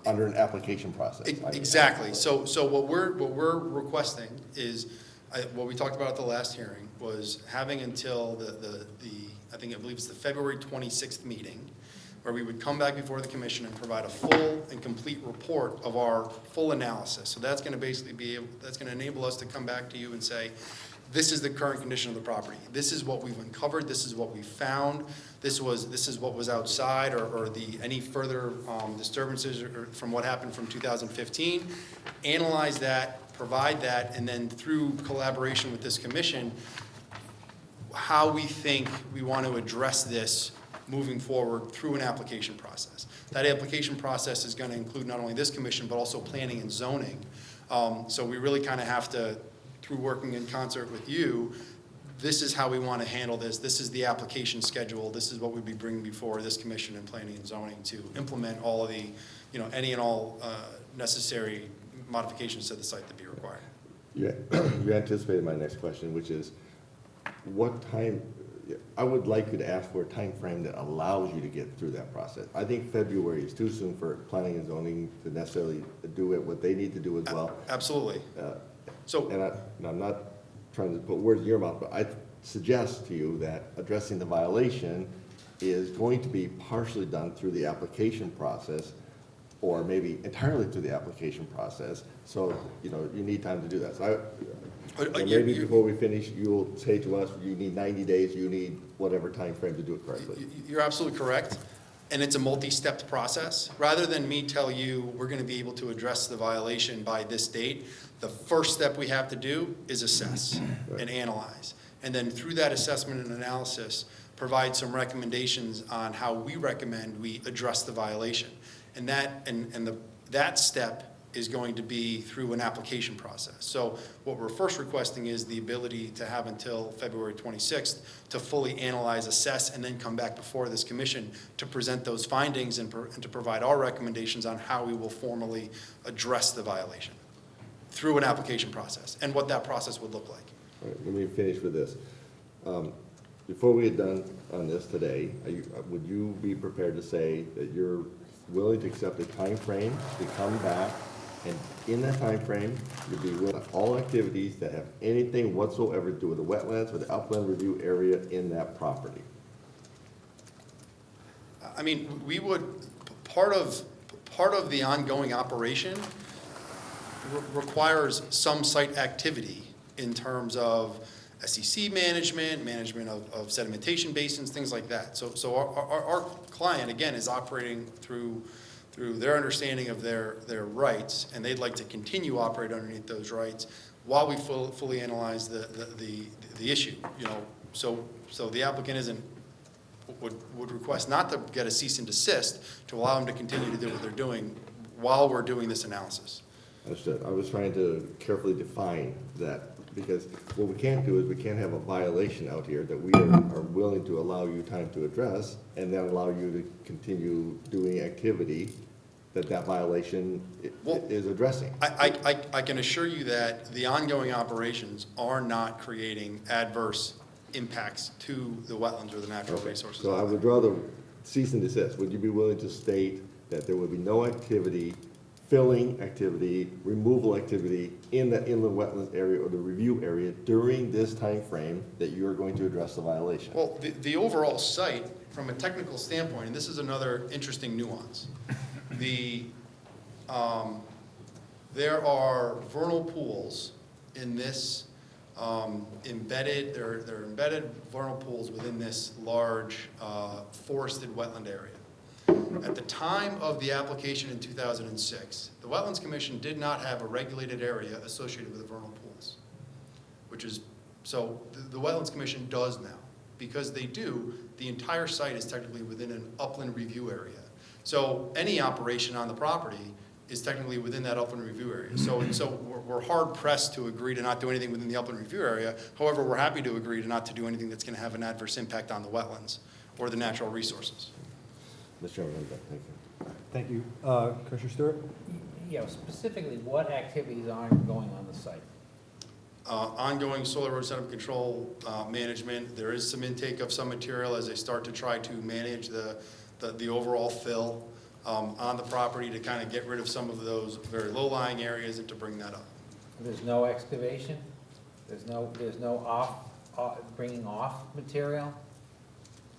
under an application process. Exactly. So what we're requesting is what we talked about at the last hearing was having until I believe it's the February 26th meeting, where we would come back before the commission and provide a full and complete report of our full analysis. So that's going to that's going to enable us to come back to you and say, this is the current condition of the property. This is what we've uncovered. This is what we found. This is what was outside, or any further disturbances from what happened from 2015. Analyze that, provide that, and then through collaboration with this commission, how we think we want to address this moving forward through an application process. That application process is going to include not only this commission, but also planning and zoning. So we really kind of have to, through working in concert with you, this is how we want to handle this. This is the application schedule. This is what we'd be bringing before this commission and planning and zoning to implement all of the, any and all necessary modifications to the site that be required. You anticipated my next question, which is, what time, I would like you to ask for a time frame that allows you to get through that process. I think February is too soon for planning and zoning to necessarily do what they need to do as well. Absolutely. And I'm not trying to put words in your mouth, but I suggest to you that addressing the violation is going to be partially done through the application process, or maybe entirely through the application process. So, you need time to do that. So maybe before we finish, you'll say to us, you need 90 days, you need whatever time frame to do it correctly. You're absolutely correct. And it's a multi-stepped process. Rather than me tell you we're going to be able to address the violation by this date, the first step we have to do is assess and analyze. And then through that assessment and analysis, provide some recommendations on how we recommend we address the violation. And that step is going to be through an application process. So what we're first requesting is the ability to have until February 26th to fully analyze, assess, and then come back before this commission to present those findings and to provide our recommendations on how we will formally address the violation. through an application process and what that process would look like. All right, let me finish with this. Before we get done on this today, would you be prepared to say that you're willing to accept a time frame to come back, and in that time frame, you'd be willing to all activities that have anything whatsoever to do with the wetlands or the upland review area in that property? I mean, we would, part of the ongoing operation requires some site activity in terms of SEC management of sedimentation basins, things like that. So our client, again, is operating through their understanding of their rights, and they'd like to continue operate underneath those rights while we fully analyze the issue, you know. So the applicant would request not to get a cease and desist to allow them to continue to do what they're doing while we're doing this analysis. Understood. I was trying to carefully define that, because what we can't do is we can't have a violation out here that we are willing to allow you time to address and then allow you to continue doing activity that violation is addressing. I can assure you that the ongoing operations are not creating adverse impacts to the wetlands or the natural resources. So I would draw the cease and desist. Would you be willing to state that there would be no activity, filling activity, removal activity in the inland wetlands area or the review area during this time frame that you are going to address the violation? Well, the overall site, from a technical standpoint, and this is another interesting nuance, there are vernal pools in this embedded vernal pools within this large forested wetland area. At the time of the application in 2006, the Wetlands Commission did not have a regulated area associated with the vernal pools, so the Wetlands Commission does now. Because they do, the entire site is technically within an upland review area. So any operation on the property is technically within that upland review area. So we're hard pressed to agree to not do anything within the upland review area. However, we're happy to agree to not to do anything that's going to have an adverse impact on the wetlands or the natural resources. Mr. Chairman, I'm done. Thank you. Thank you. Commissioner Stewart? Yeah, specifically, what activities are going on the site? Ongoing soil erosion sediment control management. There is some intake of some material as they start to try to manage the overall fill on the property to kind of get rid of some of those very low-lying areas and to bring that up. There's no excavation? There's no bringing off material?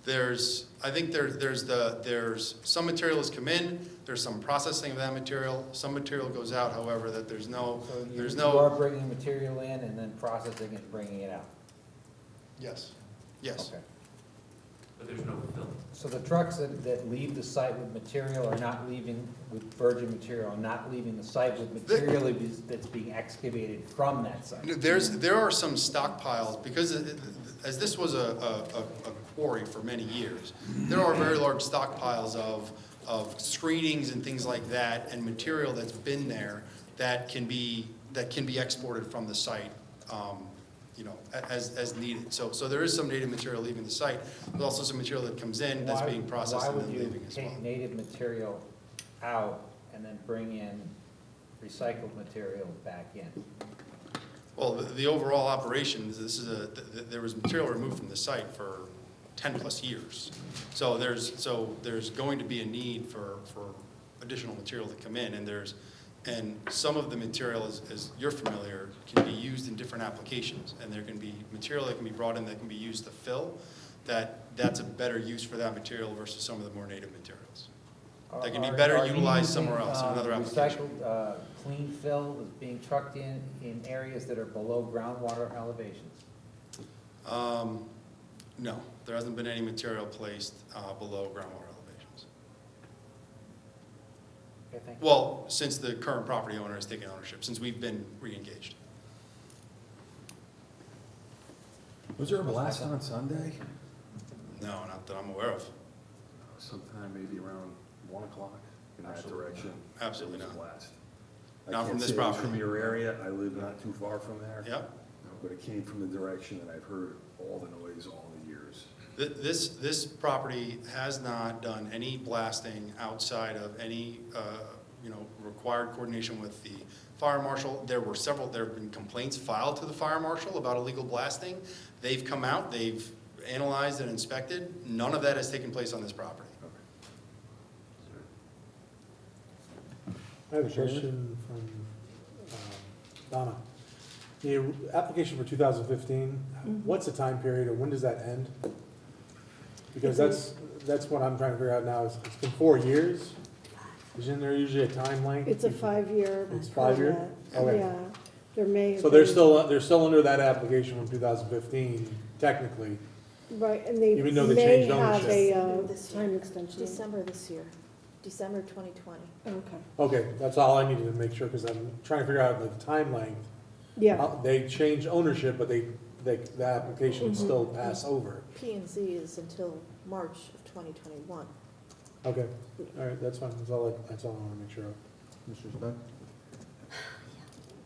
I think there's some material has come in, there's some processing of that material, some material goes out, however, that there's no. You are bringing material in and then processing and bringing it out? Yes. Okay. But there's no fill. So the trucks that leave the site with material are not leaving with virgin material, are not leaving the site with material that's being excavated from that site? There are some stockpiles, because as this was a quarry for many years, there are very large stockpiles of screenings and things like that and material that's been there that can be exported from the site, you know, as needed. So there is some native material leaving the site. There's also some material that comes in that's being processed and then leaving as well. Why would you take native material out and then bring in recycled material back in? Well, the overall operation, there was material removed from the site for 10 plus years. So there's going to be a need for additional material to come in, and some of the material, as you're familiar, can be used in different applications, and there can be material that can be brought in that can be used to fill. That's a better use for that material versus some of the more native materials. That can be better utilized somewhere else in another application. Recycled clean fill is being trucked in areas that are below groundwater elevations? No, there hasn't been any material placed below groundwater elevations. Okay, thank you. Well, since the current property owner has taken ownership, since we've been re-engaged. Was there a blast on Sunday? No, not that I'm aware of. Sometime maybe around 1 o'clock in that direction. Absolutely There was a not. blast. Not from this I can't say it was property. from your area. I live not too far from there. Yep. But it came from the direction that I've heard all the noise all the years. This property has not done any blasting outside of any, required coordination with the fire marshal. There have been complaints filed to the fire marshal about illegal blasting. They've come out, they've analyzed and inspected. None of that has taken place on this property. I have a question from Donna. The application for 2015, what's the time period and when does that end? Because that's what I'm trying to figure out now. It's been 4 years. Isn't there usually a time length? It's a 5-year. It's 5 year? permit. Okay. Yeah, there may have So they're been- they're still under that application from 2015, technically. Right, and they Even though they may changed have a ownership. This year. time extension. December this year, December 2020. Okay, Okay, that's all I needed to make sure, because I'm trying to figure out the time length. yeah, They changed ownership, but the application would Mhm. still pass over. P&Z is until March of 2021. Okay, all right, that's fine, that's all I want to make sure of. Mr. Smith?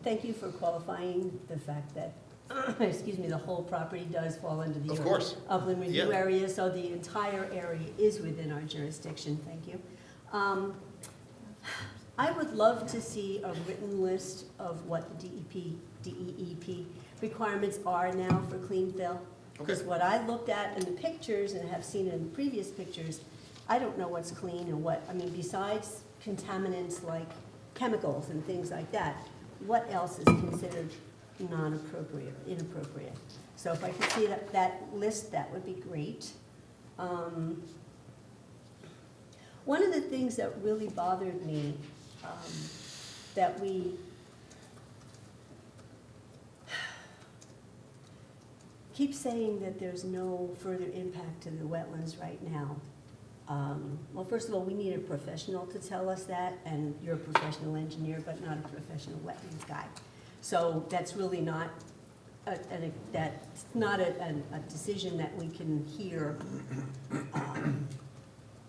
Thank you for qualifying the fact that, excuse me, the whole property does fall under the Of course. upland review Yeah. area, so the entire area is within our jurisdiction, thank you. I would love to see a written list of what the DEP requirements are now for clean fill. Because what I looked at in the pictures and have seen in previous pictures, I don't know what's clean and what, I mean, besides contaminants like chemicals and things like that, what else is considered non-appropriate, inappropriate? So if I could see that list, that would be great. One of the things that really bothered me, that we keep saying that there's no further impact to the wetlands right now. Well, first of all, we need a professional to tell us that, and you're a professional engineer, but not a professional wetlands guy. So that's really not a decision that we can hear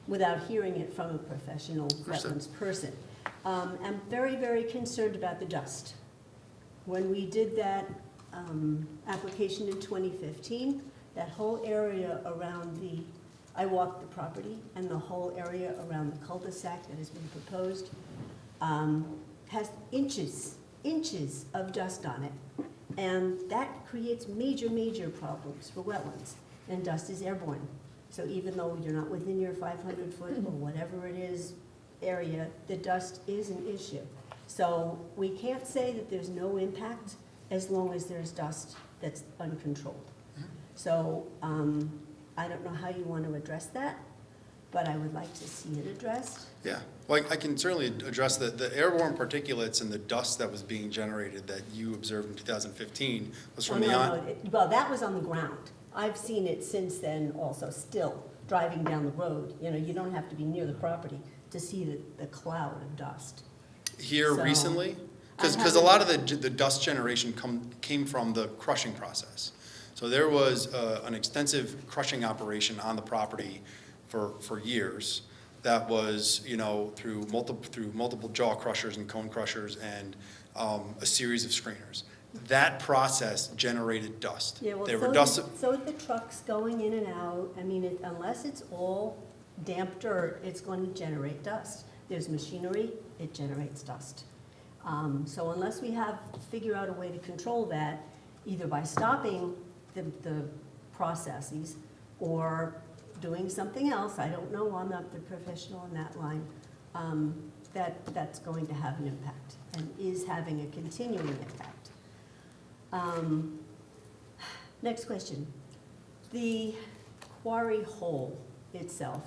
without hearing it from a professional wetlands person. I'm very, very concerned about the dust. When we did that application in 2015, that whole area around I walked the property, and the whole area around the cul-de-sac that has been proposed has inches of dust on it. And that creates major, major problems for wetlands. And dust is airborne. So even though you're not within your 500-foot or whatever it is area, the dust is an issue. So we can't say that there's no impact as long as there's dust that's uncontrolled. So I don't know how you want to address that, but I would like to see it addressed. Yeah, well, I can certainly address the airborne particulates and the dust that was being generated that you observed in 2015 was from Well, that was on the ground. I've seen it since then also, still, driving down the road. You know, you don't have to be near the property to see the cloud of dust. Here So, recently? I Because a lot of haven't- the dust generation came from the crushing process. So there was an extensive crushing operation on the property for years that was, you know, through multiple jaw crushers and cone crushers and a series of screeners. That process generated dust. Yeah, well, There were dust. so the trucks going in and out, I mean, unless it's all damp dirt, it's going to generate dust. There's machinery, it generates dust. So unless we figure out a way to control that, either by stopping the processes or doing something else, I don't know, I'm not the professional in that line, that's going to have an impact and is having a continuing impact. Next question. The quarry hole itself.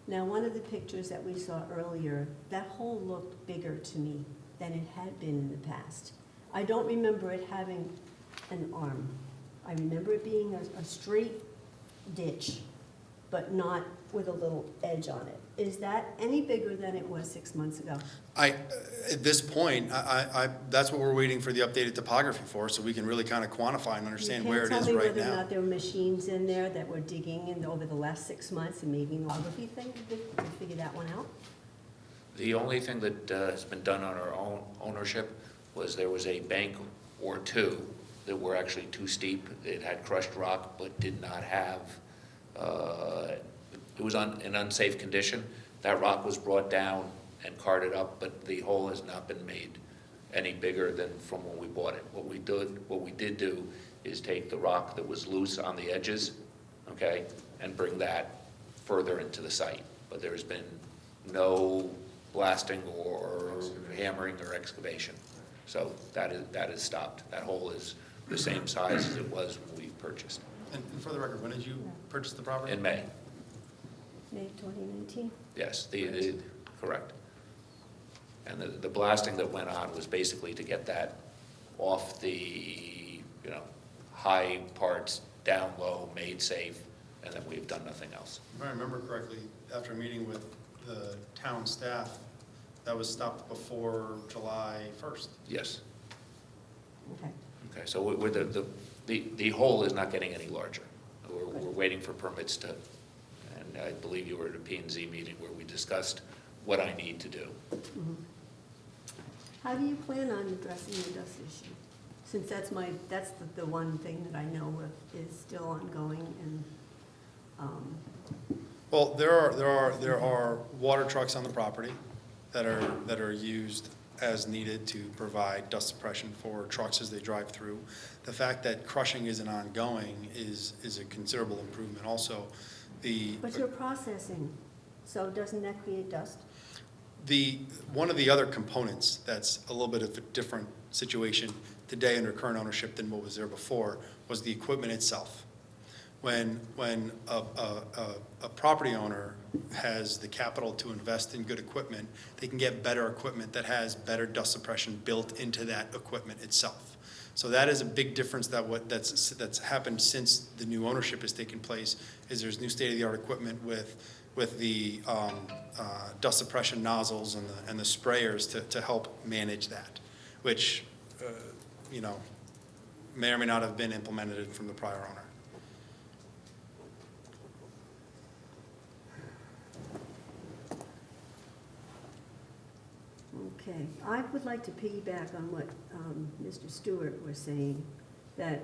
Now, one of the pictures that we saw earlier, that hole looked bigger to me than it had been in the past. I don't remember it having an arm. I remember it being a straight ditch, but not with a little edge on it. Is that any bigger than it was 6 months ago? At this point, that's what we're waiting for the updated topography for, so we can really kind of quantify and understand where it is right You can't tell me whether or now. not there were machines in there that were digging in over the last 6 months and maybe an topography thing to figure that one out? The only thing that has been done on our own ownership was there was a bank or two that were actually too steep. It had crushed rock but did not have, it was in unsafe condition. That rock was brought down and carted up, but the hole has not been made any bigger than from when we bought it. What we did do is take the rock that was loose on the edges, okay, and bring that further into the site. But there's been no blasting or hammering or excavation. So that is stopped. That hole is the same size as it was when we purchased. And for the record, when did you purchase the property? In May, May 2019? yes, correct. And the blasting that went on was basically to get that off the, high parts, down low, made safe, and then we've done nothing else. If I remember correctly, after a meeting with the town staff, that was stopped before July 1st. Yes. Okay. Okay, so the hole is not getting any larger. We're waiting for permits to, and I believe you were at a P&Z meeting where we discussed what I need to do. Mhm. How do you plan on addressing the dust issue? Since that's the one thing that I know of is still ongoing and, Well, there are water trucks on the property that are used as needed to provide dust suppression for trucks as they drive through. The fact that crushing isn't ongoing is a considerable improvement. Also, but you're processing, so doesn't that create dust? One of the other components that's a little bit of a different situation today under current ownership than what was there before was the equipment itself. When a property owner has the capital to invest in good equipment, they can get better equipment that has better dust suppression built into that equipment itself. So that is a big difference that's happened since the new ownership has taken place, is there's new state-of-the-art equipment with the dust suppression nozzles and the sprayers to help manage that, which, may or may not have been implemented from the prior owner. Okay, I would like to piggyback on what Mr. Stewart was saying, that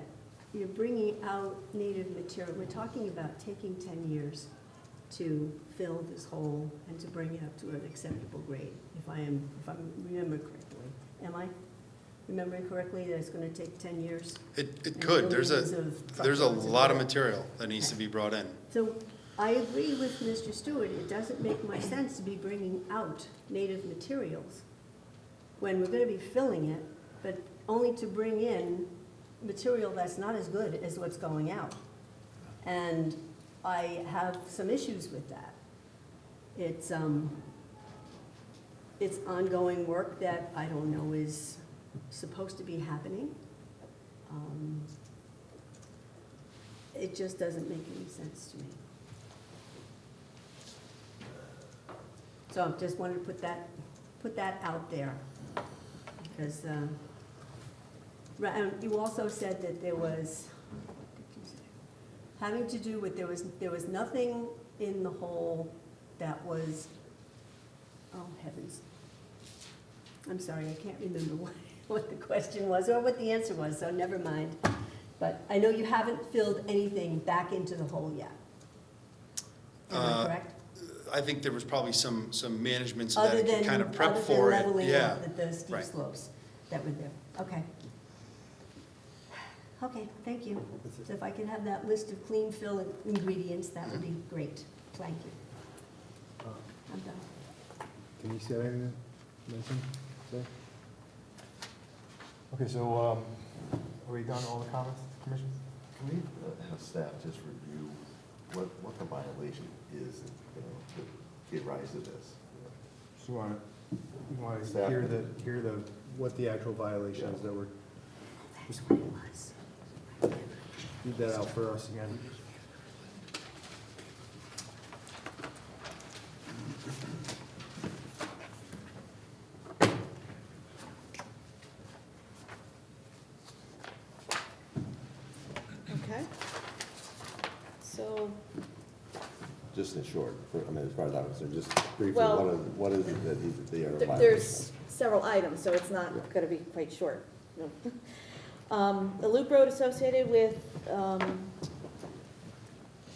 you're bringing out native material. We're talking about taking 10 years to fill this hole and to bring it up to an acceptable grade, if I remember correctly. Am I remembering correctly that it's going to take 10 years? It could. There's a lot of material that needs to be brought in. So I agree with Mr. Stewart. It doesn't make much sense to be bringing out native materials when we're going to be filling it, but only to bring in material that's not as good as what's going out. And I have some issues with that. It's ongoing work that I don't know is supposed to be happening. It just doesn't make any sense to me. So I just wanted to put that out there, because you also said that there was, having to do with, there was nothing in the hole that was, oh heavens. I'm sorry, I can't remember what the question was or what the answer was, so never mind. But I know you haven't filled anything back into the hole yet. Am I correct? I think there was probably some management so Other that it than, could kind of prep for it. leveling Yeah. out the steep Right. slopes that were there. Okay. Okay, thank you. So if I could have that list of clean fill ingredients, that would be great. Thank you. I'm done. Can you see anything, Mason? Okay, so, are we done all the comments, Commission? Can we have staff just review what the violation is, that gave rise to this? So you want to Staff. hear what the actual violation is that we're, That's what it was. read that out for us again. Okay. So, Just in short, as far as I'm concerned, just briefly, Well, what is it that they are violating? there's several items, so it's not gonna be quite short. No. The loop road associated with,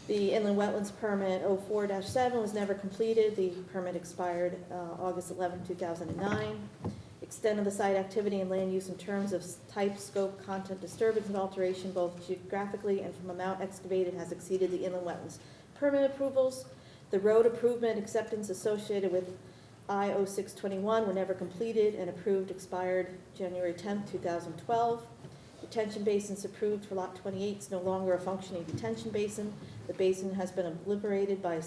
the inland wetlands permit 04-7 was never completed. The permit expired, August 11, 2009. It extent of the site activity and land use in terms of type, scope, content, disturbance, and alteration, both geographically and from amount excavated, has exceeded the inland wetlands permit approvals. The road improvement acceptance associated with I-0621 were never completed and approved, expired January 10th, 2012. Detention basins approved for Lot 28 is no longer a functioning detention basin. The basin has been obliterated by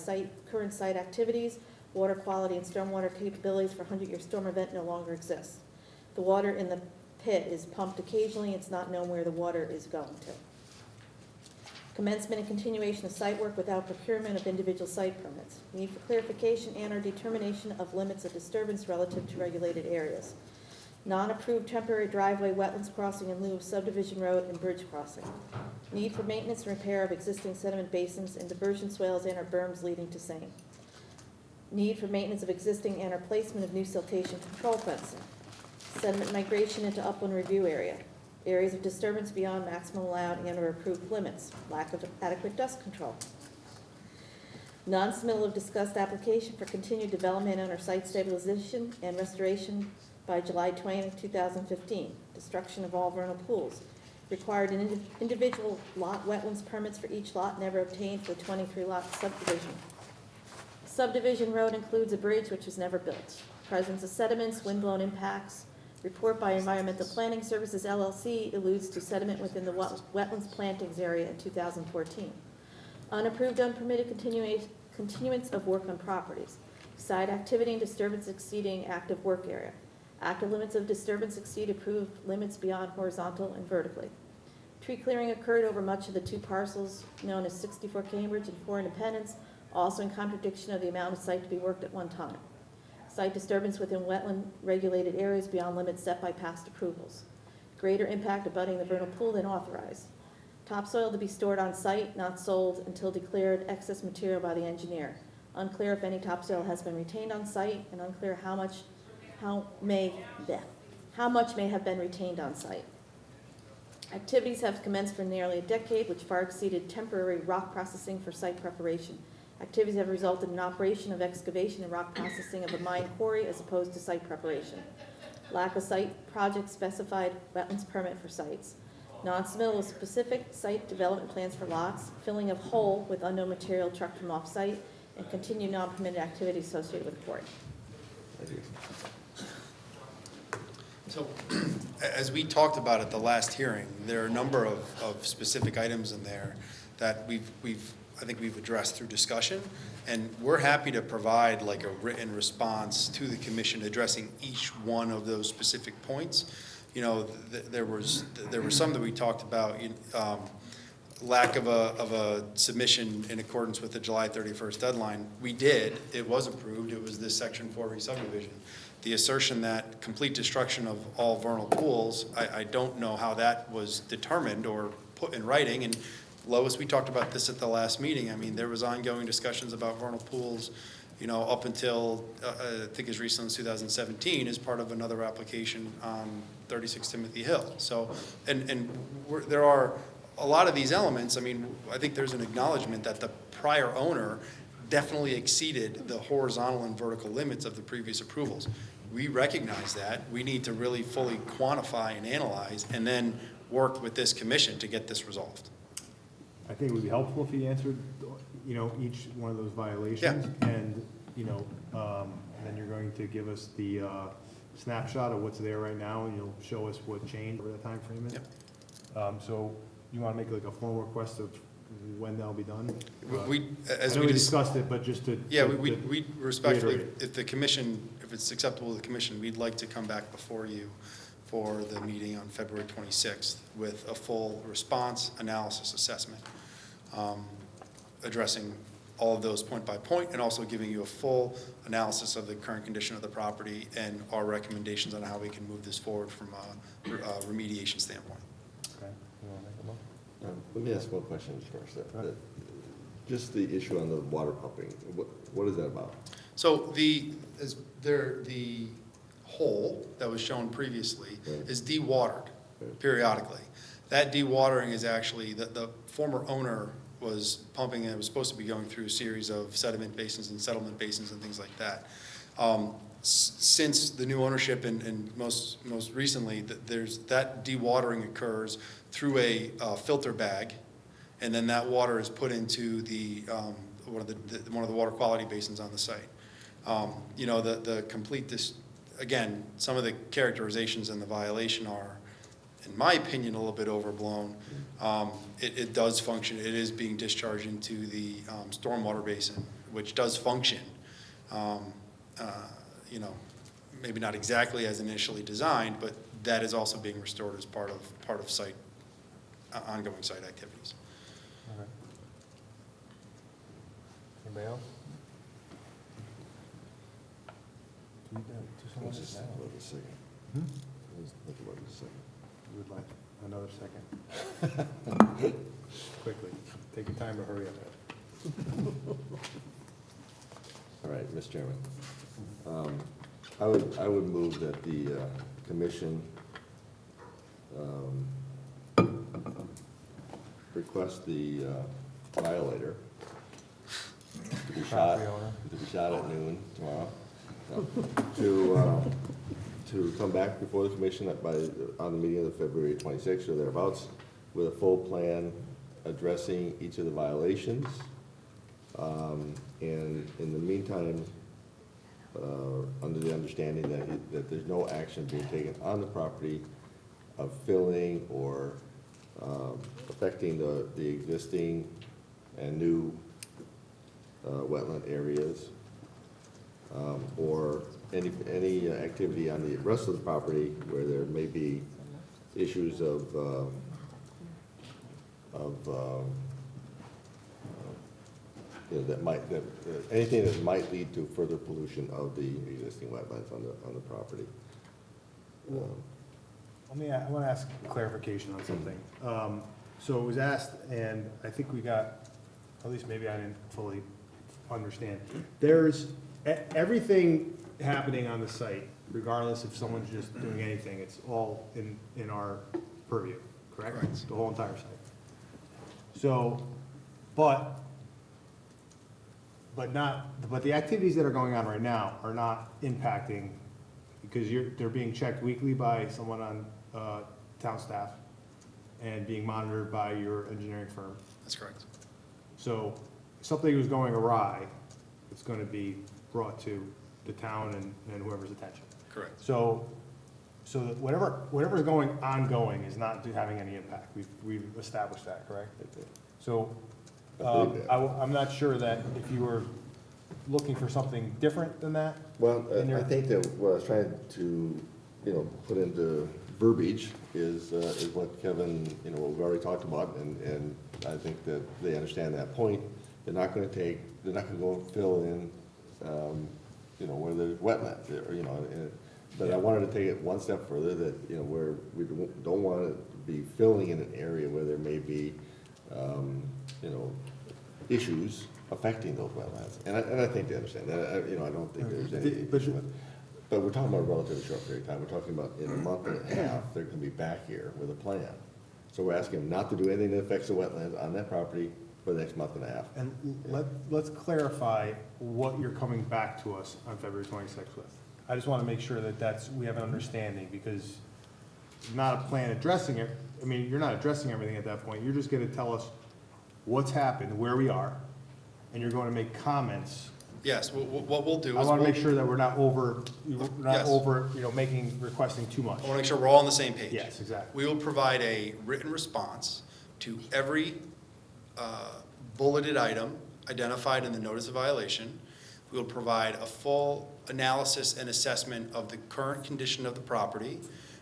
current site activities. Water quality and stormwater capabilities for 100-year storm event no longer exists. The water in the pit is pumped occasionally. It's not known where the water is going to. Commencement and continuation of site work without procurement of individual site permits. Need for clarification and or determination of limits of disturbance relative to regulated areas. Non-approved temporary driveway, wetlands crossing in lieu of subdivision road and bridge crossing. Need for maintenance and repair of existing sediment basins and diversion swales and or berms leading to same. Need for maintenance of existing and or placement of new siltation control fencing. Sediment migration into upland review area. Areas of disturbance beyond maximum allowed and or approved limits. Lack of adequate dust control. Non-submittal of discussed application for continued development and or site stabilization and restoration by July 20, 2015. Destruction of all vernal pools. Required individual lot wetlands permits for each lot, never obtained for 23 lot subdivision. Subdivision road includes a bridge which was never built. Presence of sediments, windblown impacts. Report by Environmental Planning Services LLC alludes to sediment within the wetlands plantings area in 2014. Unapproved, unpermitted continuance of work on properties. Site activity and disturbance exceeding active work area. Active limits of disturbance exceed approved limits beyond horizontal and vertically. Tree clearing occurred over much of the two parcels known as 64 Cambridge and 4 Independence, also in contradiction of the amount of site to be worked at one time. Site disturbance within wetland regulated areas beyond limits set by past approvals. Greater impact abutting the vernal pool than authorized. Topsoil to be stored on site, not sold until declared excess material by the engineer. Unclear if any topsoil has been retained on site, and unclear how much may have been retained on site. Activities have commenced for nearly a decade, which far exceeded temporary rock processing for site preparation. Activities have resulted in operation of excavation and rock processing of a mine quarry as opposed to site preparation. Lack of site project specified wetlands permit for sites. Non-submittal of specific site development plans for lots, filling of hole with unknown material trucked from off-site, and continued non-permitted activity associated with quarry. So, as we talked about at the last hearing, there are a number of specific items in there that I think we've addressed through discussion, and we're happy to provide like a written response to the commission addressing each one of those specific points. You know, there were some that we talked about, lack of a submission in accordance with the July 31st deadline. We did, it was approved, it was this section 4 re-subdivision. The assertion that complete destruction of all vernal pools, I don't know how that was determined or put in writing. And Lois, we talked about this at the last meeting. I mean, there was ongoing discussions about vernal pools, you know, up until I think as recently as 2017 as part of another application on 36 Timothy Hill. So, and there are a lot of these elements. I mean, I think there's an acknowledgement that the prior owner definitely exceeded the horizontal and vertical limits of the previous approvals. We recognize that. We need to really fully quantify and analyze and then work with this commission to get this resolved. I think it would be helpful if he answered, you know, each one of those violations. Yeah. And, you know, then you're going to give us the snapshot of what's there right now, and you'll show us what changed over the time frame is. Yep. So you want to make like a formal request of when that'll be done? As I know we we discussed it, but just to. Yeah, we respectfully, reiterate. if the commission, if it's acceptable to the commission, we'd like to come back before you for the meeting on February 26th with a full response, analysis, assessment, addressing all of those point by point, and also giving you a full analysis of the current condition of the property and our recommendations on how we can move this forward from a remediation standpoint. Okay. You want to make a motion? Let me ask one question first. Just the issue on the water pumping, what is that about? So the hole that was shown previously is dewatered periodically. That dewatering is actually, the former owner was pumping, and it was supposed to be going through a series of sediment basins and settlement basins and things like that. since the new ownership and most recently, that dewatering occurs through a filter bag, and then that water is put into one of the water quality basins on the site. You know, again, some of the characterizations in the violation are, in my opinion, a little bit overblown. It does function. It is being discharged into the stormwater basin, which does function. You know, maybe not exactly as initially designed, but that is also being restored as part of site ongoing site activities. Okay. Anybody else? Let's just think about it a second. Let's think about it a second. You would like another second? Quickly, take your time to hurry up. All right, Mr. Chairman. I would move that the commission request the violator to be shot at noon tomorrow. To come back before the commission on the meeting of February 26th or thereabouts with a full plan addressing each of the violations. And in the meantime, under the understanding that there's no action being taken on the property of filling or affecting the existing and new wetland areas, or any activity on the rest of the property where there may be issues of you know, anything that might lead to further pollution of the existing wetlands on the property. I want to ask clarification on something. So it was asked, and I think we got, at least maybe I didn't fully understand. There's everything happening on the site, regardless if someone's just doing anything, it's all in our purview, correct? Correct. The whole entire site. So, but the activities that are going on right now are not impacting, because they're being checked weekly by someone on town staff and being monitored by your engineering firm. That's correct. So if something was going awry, it's going to be brought to the town and whoever's attention. Correct. So that whatever's ongoing is not having any impact. We've established that, correct? So I'm not sure that if you were looking for something different than that. Well, I think that what I was trying to, put into verbiage is what Kevin, what we've already talked about, and I think that they understand that point. They're not going to go fill in, where there's wetlands, but I wanted to take it one step further, that, where we don't want to be filling in an area where there may be, issues affecting those wetlands. And I think they understand that. I don't think there's any issue with it. But we're talking about a relatively short period of time. We're talking about in a month and a half, they're going to be back here with a plan. So we're asking them not to do anything that affects the wetlands on that property for the next month and a half. And let's clarify what you're coming back to us on February 26th with. I just want to make sure that we have an understanding, because not a plan addressing it. I mean, you're not addressing everything at that point. You're just going to tell us what's happened, where we are, and you're going to make comments. Yes, what we'll do is I want to make sure that we're not Yes. requesting too much. I want to make sure we're all on the same page. Yes, exactly. We will provide a written response to every bulleted item identified in the notice of violation. We will provide a full analysis and assessment of the current condition of the property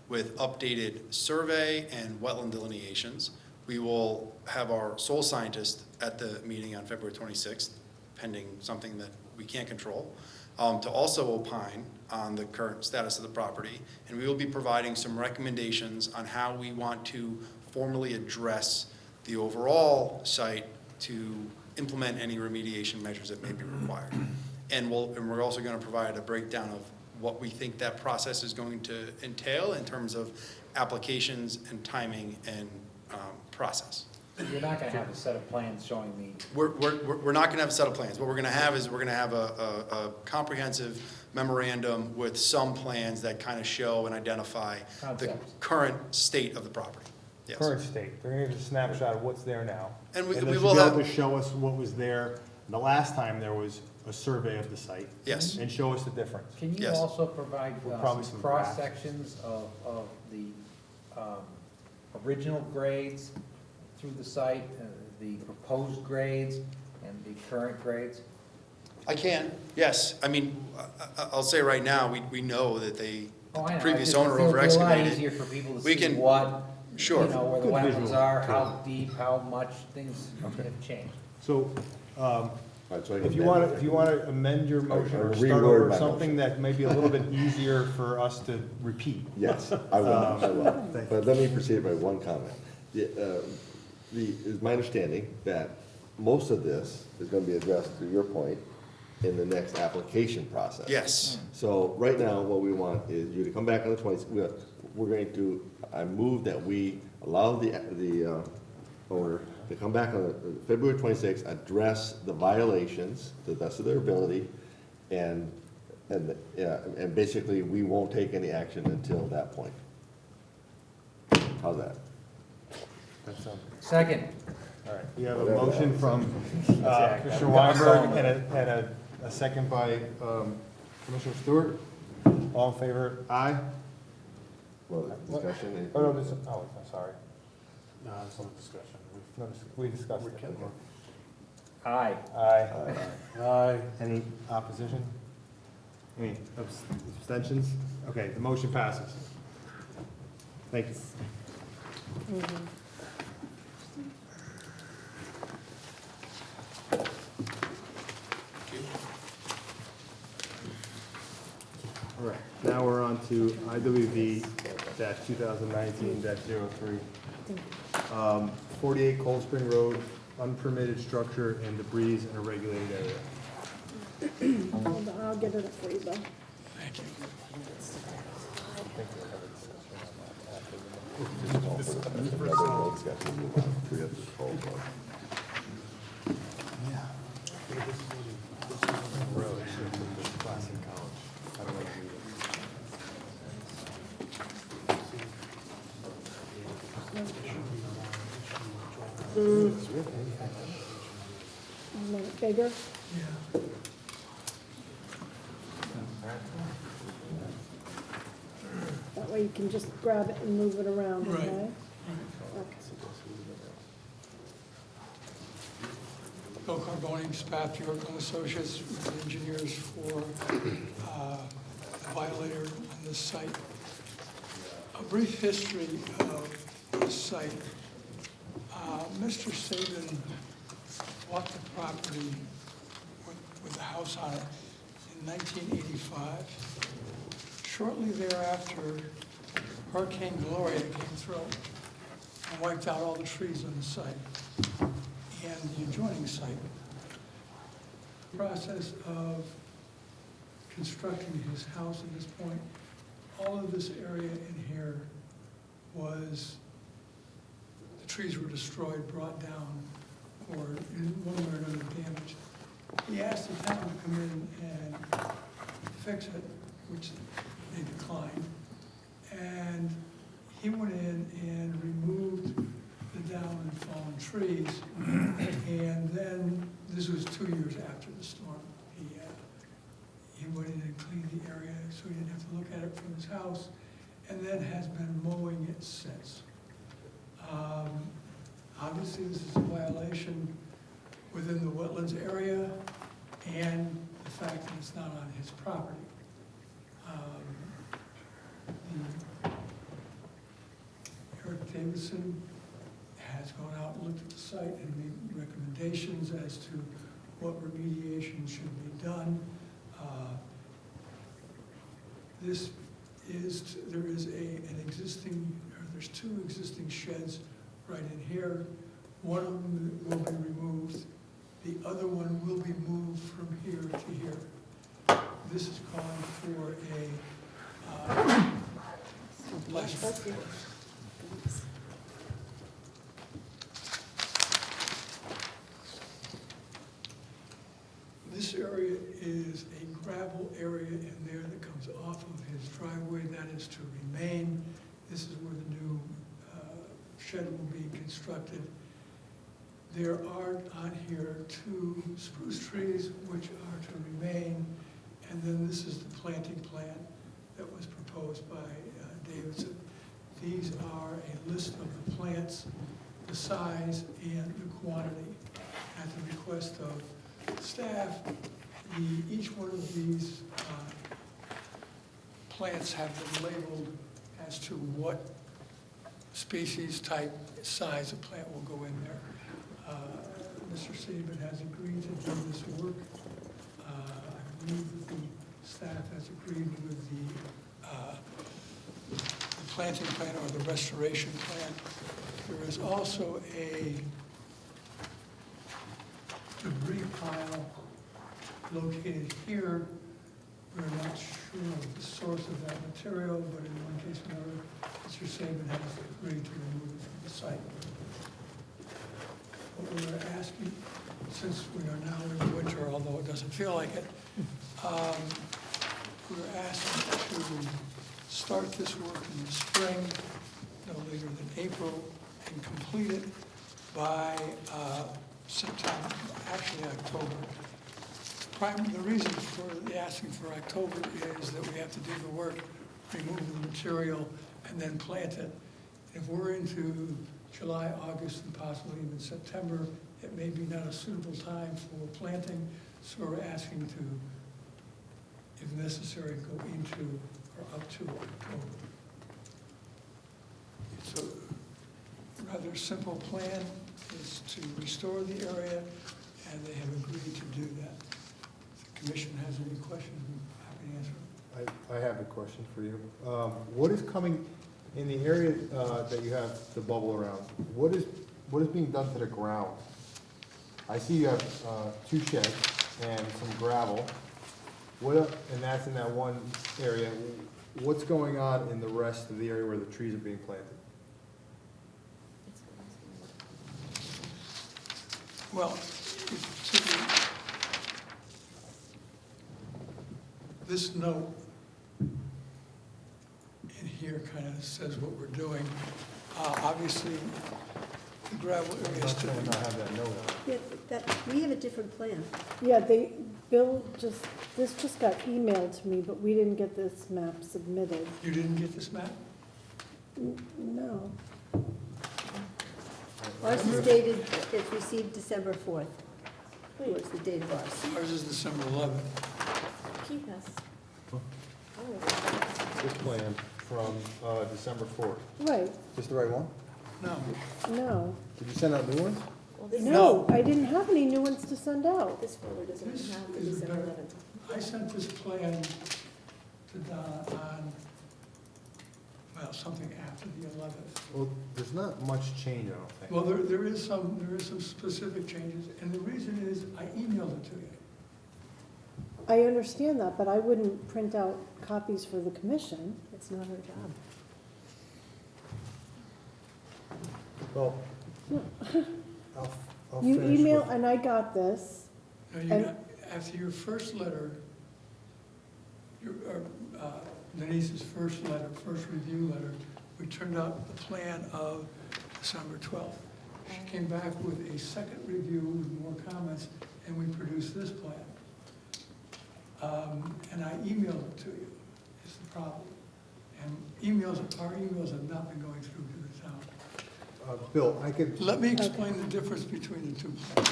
with updated survey and wetland delineations. We will have our soil scientist at the meeting on February 26th, pending something that we can't control, to also opine on the current status of the property. And we will be providing some recommendations on how we want to formally address the overall site to implement any remediation measures that may be required. And we're also going to provide a breakdown of what we think that process is going to entail in terms of applications and timing and process. You're not gonna have a set of plans showing the, We're not gonna have a set of plans. What we're gonna have is, we're gonna have a comprehensive memorandum with some plans that kind of show and identify the Concepts. current state of the property. Yes. Current state, they're gonna give us a snapshot of what's there now. And we they will should be able have- to show us what was there the last time there was a survey of the site. Yes. And show us the difference. can you Yes. also provide Well, probably some some graphs. cross-sections of the original grades through the site, the proposed grades, and the current grades? I can, yes. I mean, I'll say right now, we know that the previous owner over It's a lot excavated. easier for people to We see can- what, Sure. you know, where the Good wetlands visual. are, how deep, how much things have changed. So, Right, so I if can you wanna amend your motion or I'll start reword over my something that may be a little bit easier for us to repeat. Yes, I will, I will. Thank But let me proceed by one comment. It's my understanding that most of this is gonna be addressed, to your point, in the next application process. Yes. So right now, what we want is you to come back on the 20th, we're going to, I move that we allow the owner to come back on February 26th, address the violations to the best of their ability, and basically, we won't take any action until that point. How's that? That sounds- Second. All right, we have a Whatever motion that from Exactly. Commissioner Weinberg and a second by Commissioner Stewart. All in favor? Aye? Well, discussion? Oh, no, this, oh, I'm sorry. No, it's not a discussion. No, we discussed it. Aye. Aye. Aye. Any opposition? Any abstentions? Okay, the motion passes. Thank you. All right, now we're on to IWV-2019-03. 48 Cold Spring Road, unpermitted structure and debris in a regulated area. Hold on, I'll get it up for you, Bill. Make it bigger. That way you can just grab it and move it around, okay? Okay. Bill Carboni, Spath, York and Associates, with the engineers for the violator on this site. A brief history of this site. Mr. Saban bought the property with the house on it in 1985. Shortly thereafter, Hurricane Gloria came through and wiped out all the trees on the site and the adjoining site. The process of constructing his house at this point, all of this area in here was, the trees were destroyed, brought down, or in one way or another damaged. He asked the town to come in and fix it, which they declined. And he went in and removed the down and fallen trees. And then, this was 2 years after the storm, he went in and cleaned the area so he didn't have to look at it from his house, and then has been mowing it since. Obviously, this is a violation within the wetlands area and the fact that it's not on his property. Eric Davidson has gone out and looked at the site and made recommendations as to what remediation should be done. There's two existing sheds right in here. One of them will be removed. The other one will be moved from here to here. This is calling for a less. This area is a gravel area in there that comes off of his driveway. That is to remain. This is where the new shed will be constructed. There are on here 2 spruce trees which are to remain, and then this is the planting plan that was proposed by Davidson. These are a list of the plants, the size, and the quantity. At the request of staff, each one of these plants have been labeled as to what species, type, size of plant will go in there. Mr. Seaman has agreed to do this work. I believe that the staff has agreed with the planting plan or the restoration plan. There is also a debris pile located here. We're not sure of the source of that material, but in one case or another, Mr. Saban has agreed to remove it from the site. What we are asking, since we are now in the winter, although it doesn't feel like it, we're asking to start this work in the spring, no later than April, and complete it by September, actually October. The reason for the asking for October is that we have to do the work, remove the material, and then plant it. If we're into July, August, and possibly even September, it may be not a suitable time for planting, so we're asking to, if necessary, go into or up to October. It's a rather simple plan, is to restore the area, and they have agreed to do that. If the commission has any questions, I'm happy to answer them. I have a question for you. What is coming, in the area that you have the bubble around, what is being done to the ground? I see you have 2 sheds and some gravel. And that's in that one area. What's going on in the rest of the area where the trees are being planted? Well, this note in here kind of says what we're doing. Obviously, the gravel area is to I not have that note on. Yeah, we have a different plan. Yeah, this just got emailed to me, but we didn't get this map submitted. You didn't get this map? No. Ours is dated, it's received December 4th. What's the date of ours? Ours is December 11th. Keep us. This plan from December 4th. Right, Is the right one? No. no. Did you send out new ones? Well, this, No, I didn't have any new ones to send out. this folder doesn't This have the is December better. 11th. I sent this plan to Donna on, well, something after the 11th. Well, there's not much change, I don't think. Well, there is some specific changes, and the reason is I emailed it to you. I understand that, but I wouldn't print out copies for the commission. It's not our job. Well, No. I'll You finish email, with- and I got this. No, you And- got, after your first letter, Denise's first letter, first review letter, we turned out the plan of December 12th. She came back with a second review with more comments, and we produced this plan. And I emailed it to you, is the problem. And our emails have not been going through to the town. Bill, I could, Let me explain the difference between the two plans.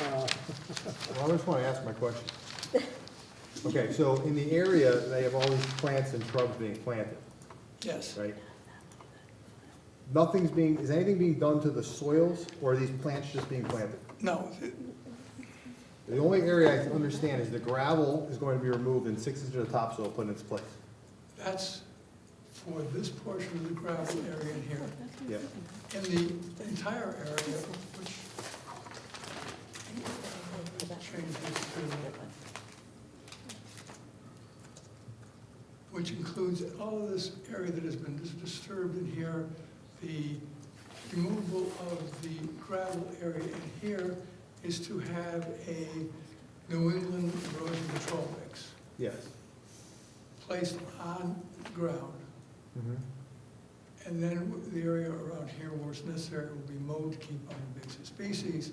well, I just want to ask my question. Okay, so in the area, they have all these plants and shrubs being planted, Yes. right? Is anything being done to the soils, or are these plants just being planted? No, The only area I can understand is the gravel is going to be removed and 6 inches of topsoil put in its place. that's for this portion of the gravel area in here. Yeah. In the entire area, which changes to, which includes all of this area that has been disturbed in here, the removal of the gravel area in here is to have a New England erosion control mix Yes. placed on the ground, Mhm. and then the area around here where it's necessary will be mowed to keep on invasive species,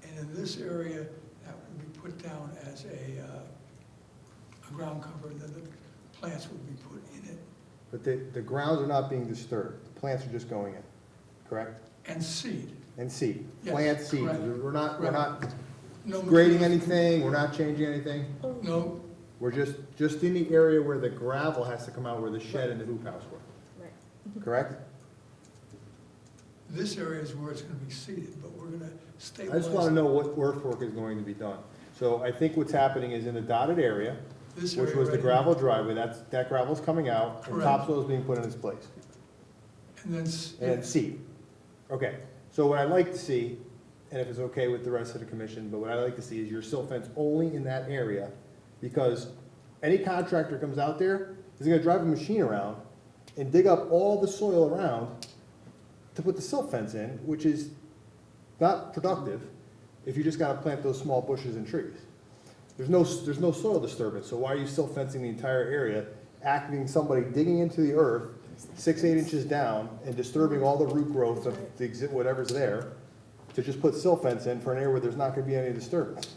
and in this area, that will be put down as a ground cover, then the plants will be put in it, But the grounds are not being disturbed, the plants are just going in, correct? and seed. And seed, Yes, plant seed, correct. we're not No grading materials. anything, we're not changing anything? No, We're just in the area where the gravel has to come out, where the shed and the hoop house were, Right. correct? this area is where it's gonna be seeded, but we're gonna I stabilize. just wanna know what earthwork is going to be done. So I think what's happening is in the dotted area, This which area was the right gravel here. driveway, that gravel's coming out, and Correct. topsoil is being put in its place. And then, And seed. Okay, so what I'd like to see, and if it's okay with the rest of the commission, but what I'd like to see is your silt fence only in that area, because any contractor comes out there is gonna drive a machine around and dig up all the soil around to put the silt fence in, which is not productive if you just gotta plant those small bushes and trees. There's no soil disturbance, so why are you silt fencing the entire area, acting somebody digging into the earth 6, 8 inches down and disturbing all the root growth of the whatever's there, to just put silt fence in for an area where there's not gonna be any disturbance?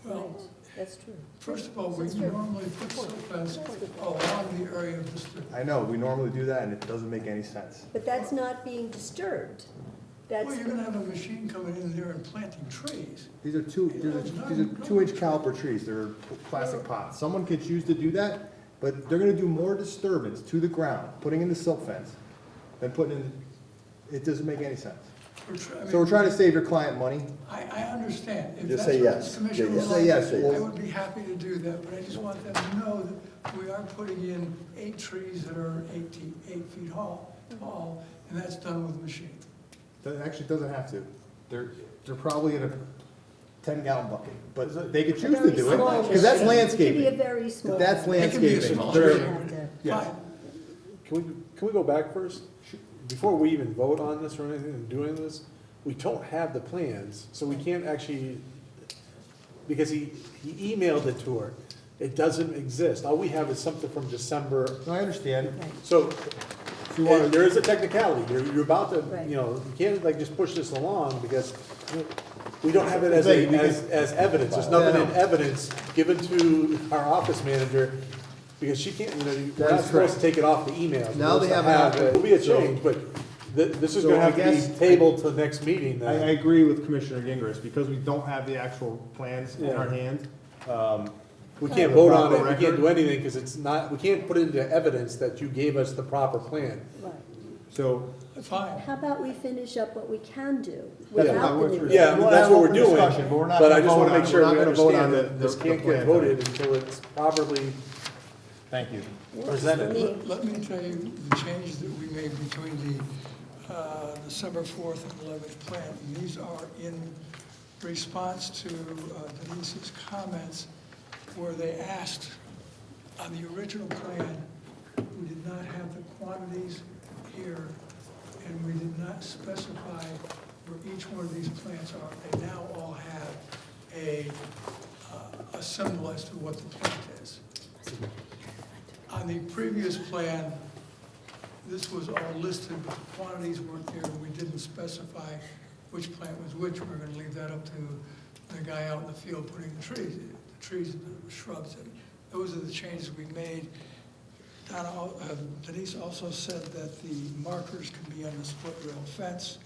well, That's true. first of all, we normally put silt fence along the area of disturbance. I know, we normally do that, and it doesn't make any sense. But that's not being disturbed. That's, Well, you're gonna have a machine coming in there and planting trees. These are 2-inch caliper trees, they're plastic pots. Someone could choose to do that, but they're gonna do more disturbance to the ground, putting in the silt fence, than putting in, it doesn't make any sense. So we're trying to save your client money. I understand. If Just that's say what yes. this commission Yeah, would yes. like, Say yes, I please. would be happy to do that, but I just want them to know that we are putting in 8 trees that are 8 feet tall, and that's done with a machine. That actually doesn't have to. They're probably in a 10-gallon bucket, but they could choose to do it, because that's it could be a landscaping. very small. That's It can be a landscaping. small They're- machine. Yes. Fine. Can we go back first? Before we even vote on this or anything and doing this, we don't have the plans, so we can't actually, because he emailed it to her. It doesn't exist. All we have is something from December. No, I understand. So, you wanna- there is a technicality. You're about to, Right. you can't like just push this along because we don't have it as Hey, we can- as evidence. There's nothing in evidence given to our office manager because she can't, we're That not is supposed correct. to take it off the email. We're Now they supposed have to an It'll be a so- change, but this is So gonna I have to guess- be tabled to next meeting I then. agree with Commissioner Gingras, because we don't have the actual plans in our Yeah. hand. We can't vote on it, we Record. can't do anything because it's not, we can't put it into evidence that you gave us the proper plan. Right. So, Fine. How about we finish up what we can do That's without what the we're- new? Yeah, We'll that's have what we're open doing, discussion, but we're not but I gonna just vote wanna on- make sure we're not we gonna vote on understand the- that this the can't plan get voted until it's properly thank you. presented. Let me tell you the changes that we made between the December 4th and 11th plan. And these are in response to Denise's comments where they asked, on the original plan, we did not have the quantities here, and we did not specify where each one of these plants are. They now all have a symbol as to what the plant is. On the previous plan, this was all listed, but the quantities weren't there, and we didn't specify which plant was which. We're gonna leave that up to the guy out in the field putting the trees and the shrubs in. Those are the changes we made. Denise also said that the markers can be on the split rail fence,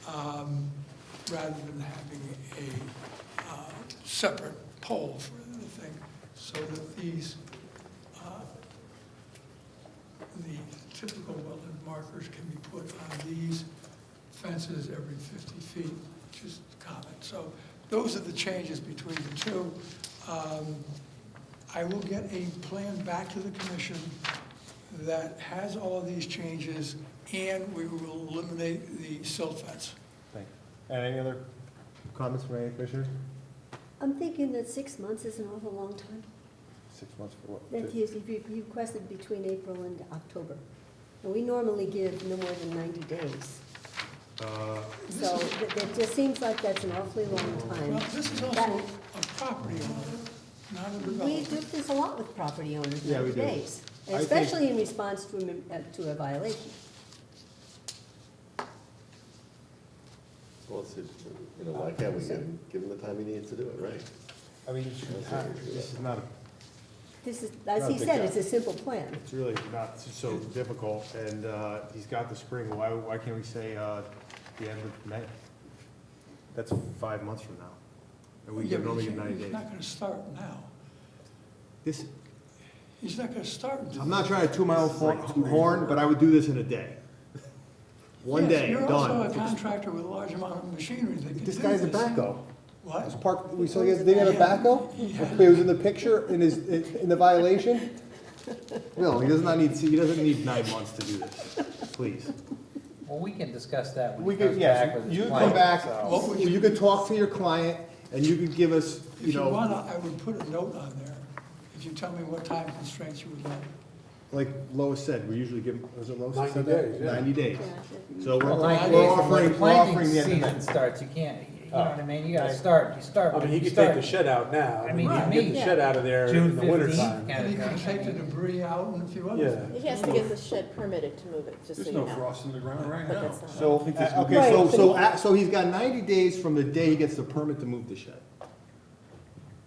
rather than having a separate pole for the thing, so that these, the typical wetland markers can be put on these fences every 50 feet, which is common. So those are the changes between the two. I will get a plan back to the commission that has all of these changes, and we will eliminate the silt fence. Thank you. And any other comments from any commissioners? I'm thinking that 6 months is an awful long time. 6 months for what? That is, if you requested between April and October. And we normally give no more than 90 days. So it just seems like that's an awfully long time. Well, this is also a property owner not a We development. do this a lot with property owners Yeah, we do. nowadays, I think- especially in response to a violation. Well, why can't we give him the time he needs to do it, right? I mean, this is not, This is, Not as a he big said, job. it's a simple plan. it's really not so difficult, and he's got the spring, why can't we say the end of May? That's 5 months from now. And we Yeah, can but only he's give 90 days. he's not gonna start now. This, He's not gonna start until. I'm not trying to toot my own horn, but I would do this in a day. One Yes, day, You're also a done. contractor with a large amount of machinery that can do this. This guy's a backhoe. What? This park, we saw he has, they had a backhoe? He was in the picture, in his, in the violation? No, he does not need, he doesn't need 9 months to do this, please. Well, we can discuss that when We he could, comes back yes, with his you plan. come back, so- What would you- you could talk to your client, and you could give us, If you you know, wanna, I would put a note on there, if you tell me what time constraints you would like. like Lois said, we usually give, was it Lois that 90 said that? days, yeah. 90 days. So we're Well, 90 we're days from when offering, the we're offering planting the end of season May. starts, you can't, you know what I mean, you gotta start, you start. I when mean, he you could take start. the shed out now. I mean, we to can get me, the shed out of there June in the winter 15th time. kind And of you can thing. take the debris out and a few other Yeah. things. He has to get the shed permitted to move it, just so There's you no know. frost in the ground right But now. that's not. So, okay, Right, so he's got 90 days from the day he gets the permit to move the shed.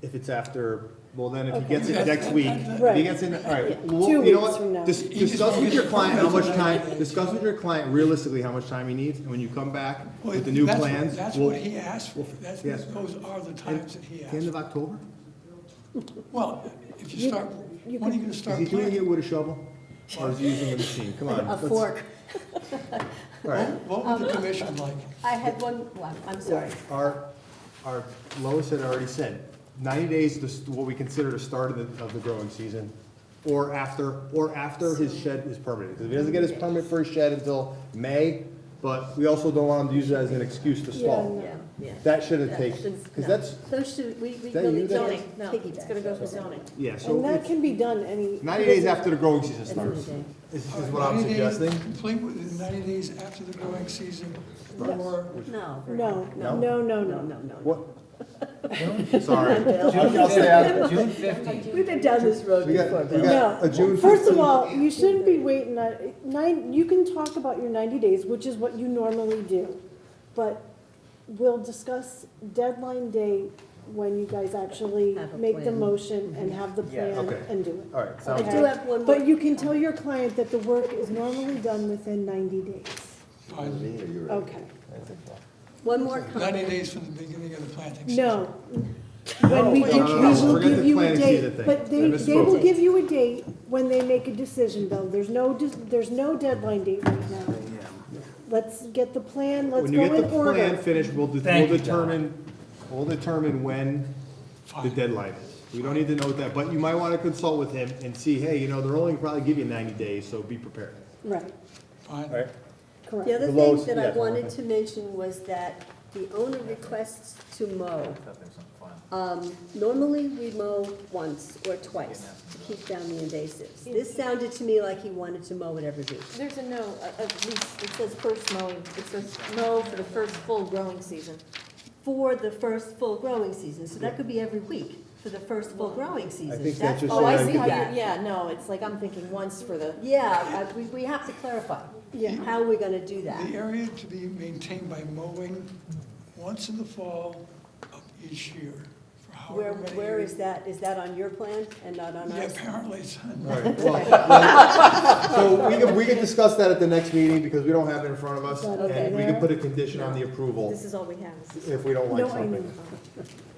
If it's after, well, then if he gets it Okay. next week, if he Right. gets in, all right. Yeah. well, 2 you know weeks what? from now. Discuss with your client how much time, discuss with your client realistically how much time he needs, and when you come back Well, with the new that's- plans. That's we'll- what he asked for, that's, yes. those are the times that he End asked. of October? Well, if you start, you when are you could- gonna Is start he doing it planting? with a shovel? Or is he using a machine? Come on. A let's- fork. All right. What would the commission like? I had one, well, I'm sorry. Our Lois had already said, 90 days to what we consider the start of the growing season, or after his shed is permitted. Because if he doesn't get his permit for his shed until May, but we also don't want him to use it as an excuse to stall. Yeah, Yeah, yeah. That shouldn't Yeah, take, shouldn't- because no. that's, Those two, we that really you? can't Zoning, no, it's gonna go piggyback. for zoning. yeah, so and that it's can be done any. 90 days after the growing season At the end of starts, the day. is what I'm 90 days, suggesting. Complete within 90 days after the growing season, or No. No, No? no. What? Sorry. June I'll stay out of it. June 15th. We've been down this road We before, got, we Bill. got a June No, first of 15th. all, you shouldn't be waiting you can talk about your 90 days, which is what you normally do. But we'll discuss deadline day when you guys actually Have a make the plan. motion and have the Yeah, plan okay. and do it. All right, I sounds do good. have one more. But you can tell your client that the work is normally done within 90 days. fine. Me or you? Okay. One more 90 comment. days from the beginning of the planting season. No. When we No, give, no, we no, will forget give the you a planning season date, thing. but I they will misspoke. give you a date when they make a decision, Bill. There's no deadline date right now. Let's get the plan, let's When go you get in the plan order. finished, we'll Thank you, Don. determine when the Fine. deadline is. We don't need to know that, but you might want to consult with him and see, hey, you know, they're only probably give you 90 days, so be prepared. Right, Fine. All right? correct. The other The thing lowest- that I yes, wanted okay. to mention was that the owner requests to mow. Normally, we mow once or twice to keep down the invasives. This sounded to me like he wanted to mow it every week. There's a no, at least, it says first mowing, it says mow for the first full growing season. For the first full growing season, so that could be every week for the first full growing season. think that's just Oh, I saying- see how that. you're, yeah, no, it's like, I'm thinking once for the, Yeah, we have to clarify. Yeah. How are we gonna do that? The area to be maintained by mowing once in the fall of each year, for however many. Where is that? Is that on your plan and not on Yeah, ours? apparently it's. All right, well, so we can discuss that at the next meeting, because we don't have it in front of us, Okay. and we can put a condition on the approval this is all we have. This is- if we don't like No, I know. something.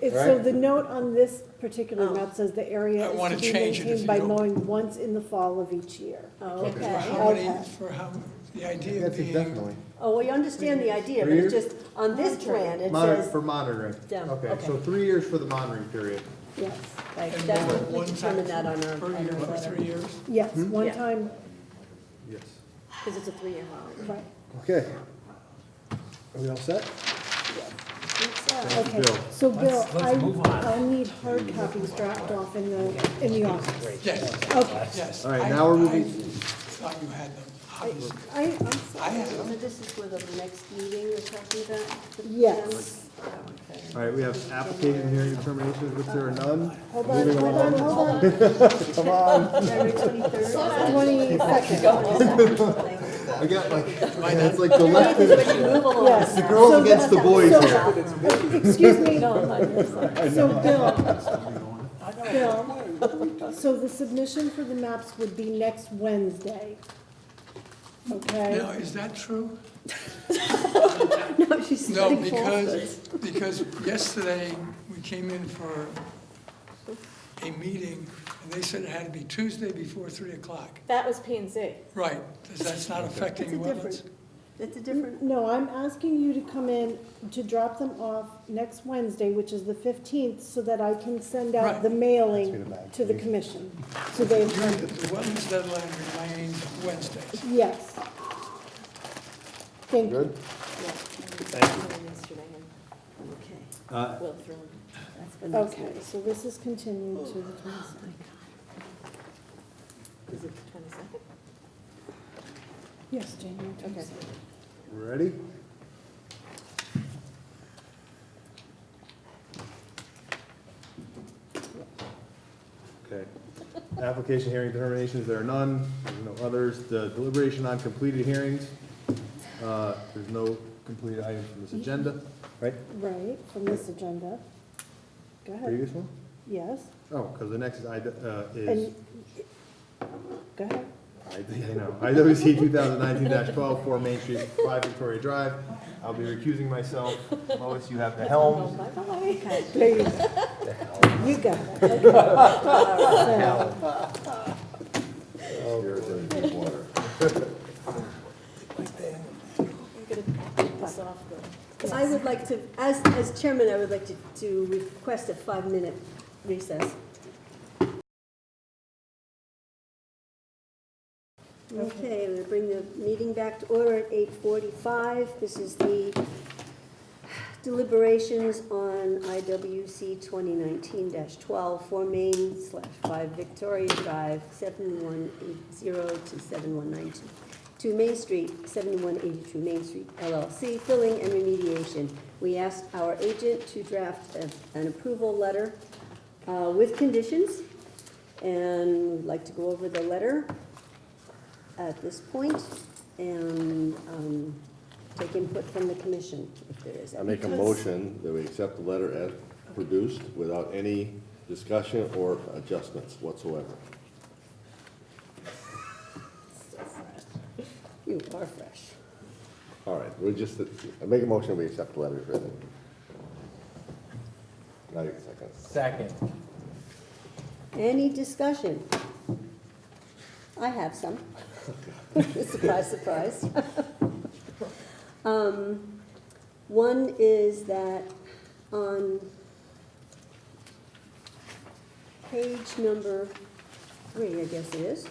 It's, All so right. the note on this particular Oh. map says the area I is wanna to be change it if maintained you by don't- mowing once in the fall of each year. Oh, For okay. how many, Okay. for how, the idea That's being. definitely. Oh, we understand the idea, but 3 it's years? just, on this plan, it Monitor, says, for monitoring. Down, Okay, okay. so 3 years for the monitoring period. Yes, like, And that's mow what it we one determined time that on our. per on year our for letter. 3 years. yes, one Yeah. time, Yes. Because it's a 3-year mowing. right. Okay. Are we all set? Thank you, Okay, Bill. so Bill, let's move on. I'll need hard copies dropped off in the office. Yes, Okay. yes. All right, I- now we're I moving- thought you had them, obviously. I'm I sorry. have So them. this is for the next meeting we're talking about? the Yes, All right, we have application hearing determinations, which there are none. Hold on, Moving hold on, along. hold on. Come on. January 23rd. 22nd. I got like, it's like the left, When you move along. Yes. the girls So against the boys so- here. Excuse me. No, I'm on your side. So Bill, so the submission for the maps would be next Wednesday. Okay? Now, is that true? No, she's No, saying falsehoods. because yesterday, we came in for a meeting, and they said it had to be Tuesday before 3 o'clock. That was P and Z. Right, that's not affecting That's a wetlands? different, that's a different, No, I'm asking you to come in to drop them off next Wednesday, which is the 15th, so that I can send out Right. the mailing to the commission. So they, The wetlands deadline remains Wednesday. yes. Thank you. Good? Thank you. Yesterday, and okay. Will threw them. That's for next Okay, week. so this is continued to the 22nd. Is it the 22nd? Yes, January Okay. 22nd. Ready? Okay. Application hearing determinations, there are none. There's no others. The deliberation on completed hearings. There's no completed items from this agenda, right? Right, from this agenda. Go ahead. Previous one? Yes, Oh, because the next is, and, go ahead. I know, IWC 2019-12, 4 Main Street, 5 Victoria Drive. I'll be recusing myself. Lois, you have the helm. Okay, there you go. You got it, okay. I'm gonna take this off the. I would like to, as chairman, I would like to request a 5-minute recess. Okay, I'm going to bring the meeting back to order at 8:45. This is the deliberations on IWC 2019-12, 4 Main/5 Victoria Drive, 7180 to 7192. 2 Main Street, 7182 Main Street LLC, filling and remediation. We asked our agent to draft an approval letter with conditions, and we'd like to go over the letter at this point and take input from the commission if there is. I make a motion that we accept the letter as produced without any discussion or adjustments whatsoever. You are fresh. All right, I make a motion we accept the letter as written. Now you can second. Second. Any discussion? I have some. Surprise, surprise. One is that on page number 3, I guess it is.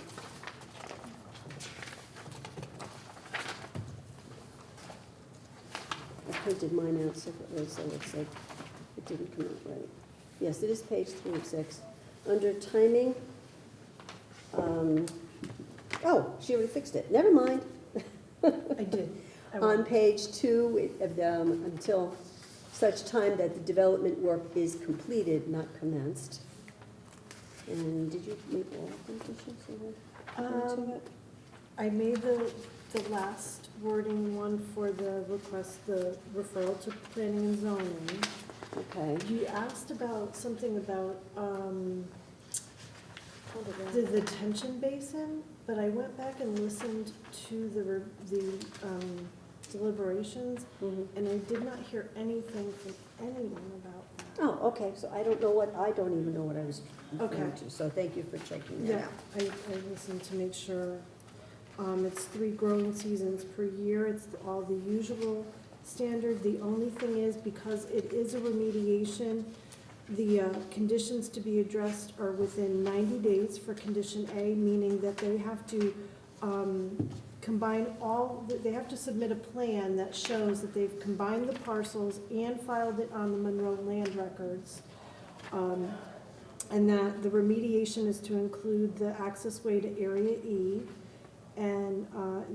I printed mine out separately, so it's like, it didn't come out right. Yes, it is page 3 of 6. Under timing, oh, she already fixed it. Never mind. I did. On page 2, until such time that the development work is completed, not commenced. And did you make all conditions in it? I made the last wording one for the request, the referral to planning and zoning. Okay. You asked about something about, the detention basin, but I went back and listened to the deliberations, and I did not hear anything from anyone about that. Oh, okay, so I don't even know what I was referring Okay. to, so thank you for checking that Yeah, out. I listened to make sure. It's 3 growing seasons per year. It's all the usual standard. The only thing is, because it is a remediation, the conditions to be addressed are within 90 days for condition A, meaning that they have to combine they have to submit a plan that shows that they've combined the parcels and filed it on the Monroe land records. And that the remediation is to include the access way to Area E, And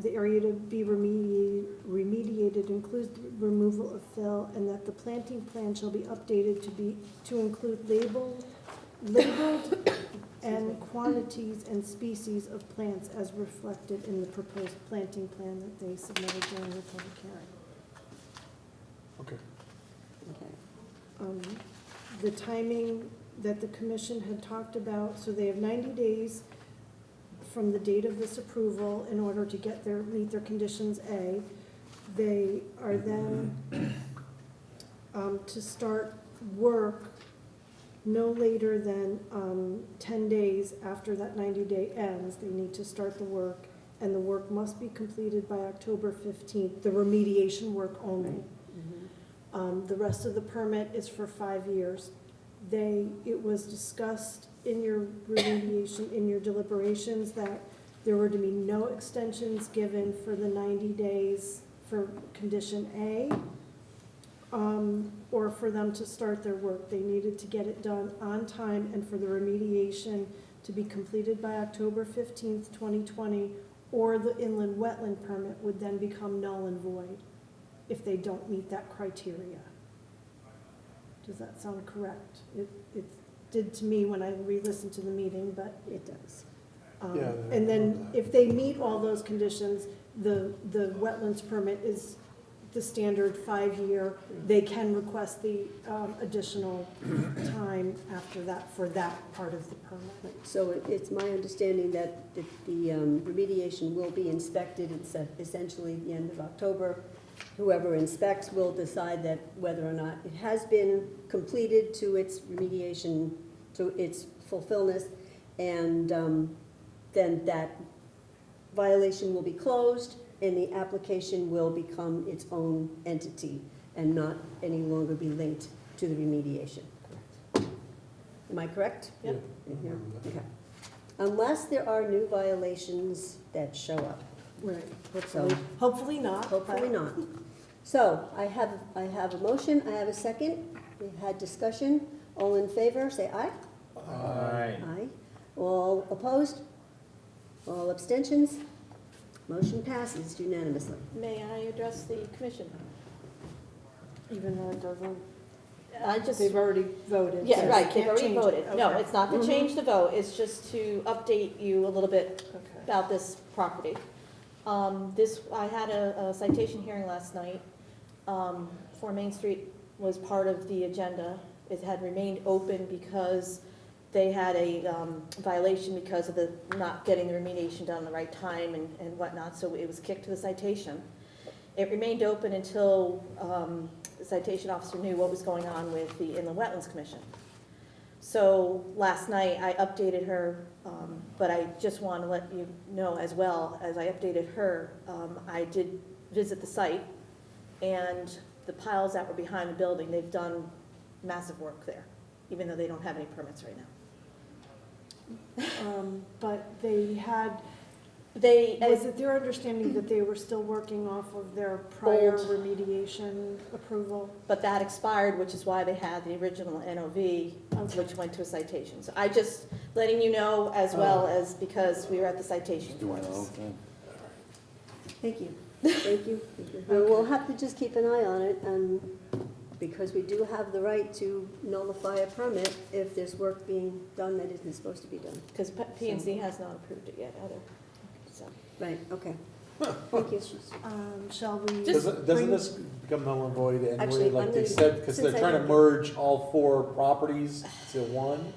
the area to be remediated includes the removal of fill, and that the planting plan shall be updated to include labeled and quantities and species of plants as reflected in the proposed planting plan that they submitted during the public hearing. Okay. Okay. The timing that the commission had talked about, so they have 90 days from the date of this approval in order to meet their conditions A. They are then to start work no later than 10 days after that 90-day ends. They need to start the work, and the work must be completed by October 15th, the remediation work only. The rest of the permit is for 5 years. It was discussed in your remediation, in your deliberations, that there were to be no extensions given for the 90 days for condition A, or for them to start their work. They needed to get it done on time and for the remediation to be completed by October 15th, 2020, or the inland wetland permit would then become null and void if they don't meet that criteria. Does that sound correct? It did to me when I re-listened to the meeting, but It does. Yeah, and then if they meet all those conditions, the wetlands permit is the standard 5-year. They can request the additional time after that for that part of the permit. So it's my understanding that the remediation will be inspected, it's essentially the end of October. Whoever inspects will decide that whether or not it has been completed to its remediation, to its fulfillment, and then that violation will be closed, and the application will become its own entity and not any longer be linked to the remediation. Am I correct? Yep. In here? Okay. Unless there are new violations that show up. Right. So, Hopefully not. hopefully not. So I have a motion, I have a second. We've had discussion. All in favor, say aye. Aye. Aye. All opposed? All abstentions? Motion passes unanimously. May I address the commission? Even though it doesn't, I just, they've already voted. yeah, so right, you they've can't already change it. voted. No, Okay. it's not to change the vote, it's just to update you a little bit Okay. about this property. I had a citation hearing last night for Main Street was part of the agenda. It had remained open because they had a violation because of the not getting the remediation done in the right time and whatnot, so it was kicked to the citation. It remained open until the citation officer knew what was going on with the Inland Wetlands Commission. So last night, I updated her, but I just want to let you know as well, as I updated her, I did visit the site, and the piles that were behind the building, they've done massive work there, even though they don't have any permits right now. But they had, They, was it their understanding that they were still working off of their prior Old. remediation approval? but that expired, which is why they had the original NOV, which went to a citation. So I just letting you know as well as because we were at the citation for this. Thank you. Thank you. We'll have to just keep an eye on it, and because we do have the right to nullify a permit if there's work being done that isn't supposed to be done. Because P&Z has not approved it yet either, so. Right, okay. Thank you. Shall we? Doesn't this become null and void anyway, Actually, like I'm they gonna- said, because they're since I trying to didn't- merge all 4 properties to one?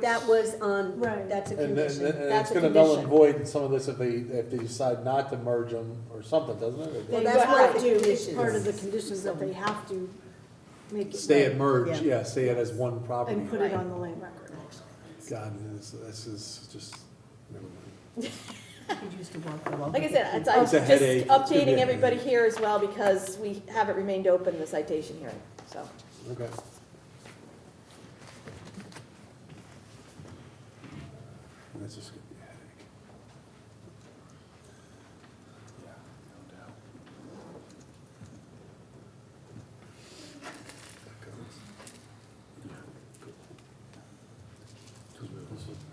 That was on, Right. that's a And condition. it's That's a gonna null and condition. void some of this if they decide not to merge them or something, doesn't it? They that's have one of the to, it's conditions. part of the conditions that they have to make it. Stay right at merge, Yeah. yeah, stay it as one property. And put it on the land record. God, this is just, never mind. You used to walk the walk. Like I said, It's I'm a just headache. It's gonna be updating a everybody headache. here as well because we have it remained open in the citation hearing, so. Okay. That's just gonna be a headache. Yeah, no doubt. That goes. Yeah, cool.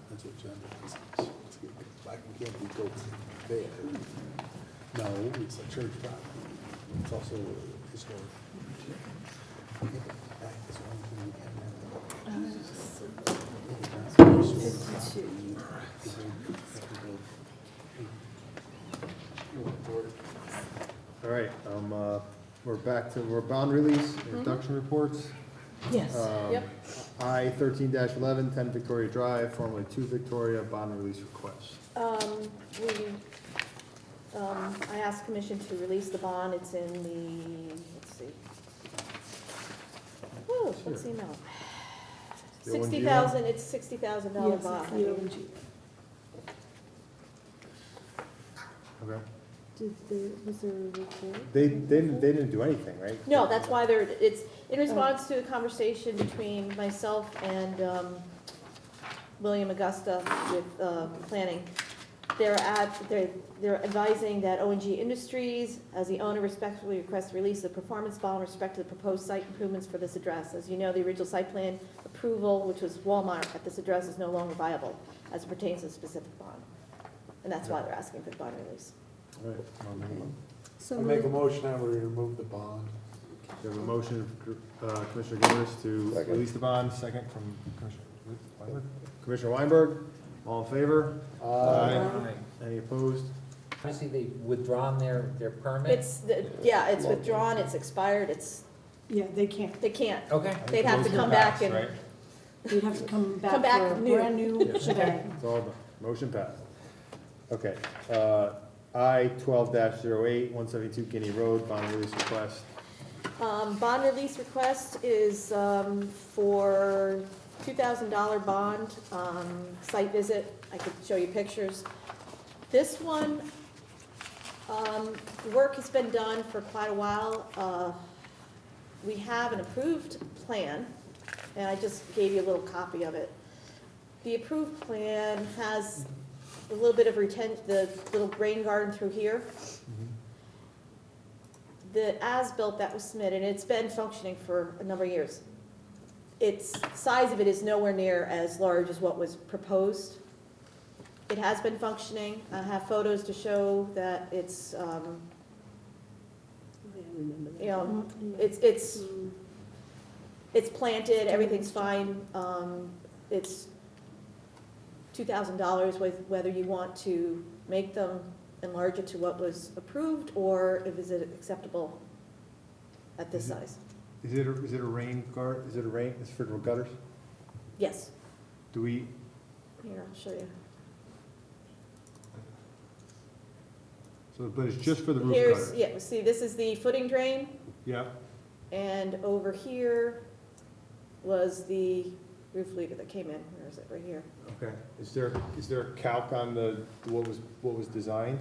That's what agenda is. Like, we can't be built there. No, it's a church property. It's also historic. That's one thing we can have. All right, we're bond release, introduction reports. Yes. Yep. I 13-11, 10 Victoria Drive, formerly 2 Victoria, bond release request. I asked commission to release the bond, it's in the, let's see. Whoa, what's the amount? The ONG one? It's $60,000 bond. Yes, it's the ONG. Okay. Was there a report? They didn't do anything, right? No, that's why it's in response to a conversation between myself and William Augusta with planning. They're advising that ONG Industries, as the owner, respectfully requests release of performance bond with respect to the proposed site improvements for this address. As you know, the original site plan approval, which was Walmart at this address, is no longer viable as it pertains to the specific bond. And that's why they're asking for the bond release. All right. So I make a motion that we remove the bond. We have a motion, Commissioner Givers, to release the bond, second from Commissioner Weinberg. Commissioner Weinberg, all in favor? Aye. Any opposed? Obviously, they've withdrawn their permit. It's withdrawn, it's expired, Yeah, they can't. they can't. Okay. They'd have to come back and, Right? They'd have to come back Come back for a new. brand new shebang. It's all done. Motion passed. Okay, I 12-08, 172 Guinea Road, bond release request. bond release request is for $2,000 bond, site visit. I could show you pictures. This one, work has been done for quite a while. We have an approved plan, and I just gave you a little copy of it. The approved plan has a little bit of the little rain garden through here. The as-built that was submitted, and it's been functioning for a number of years. Size of it is nowhere near as large as what was proposed. It has been functioning. I have photos to show that it's, you know, it's planted, everything's fine. It's $2,000 whether you want to make them enlarge it to what was approved, or if is it acceptable at this size. Is it a rain guard, is it a rain, it's for the gutters? Yes. Do we, Here, I'll show you. but it's just for the roof Here's, gutters? yeah, see, this is the footing drain, Yeah, and over here was the roof leader that came in. Where is it? Right here. okay. Is there a calc on what was designed?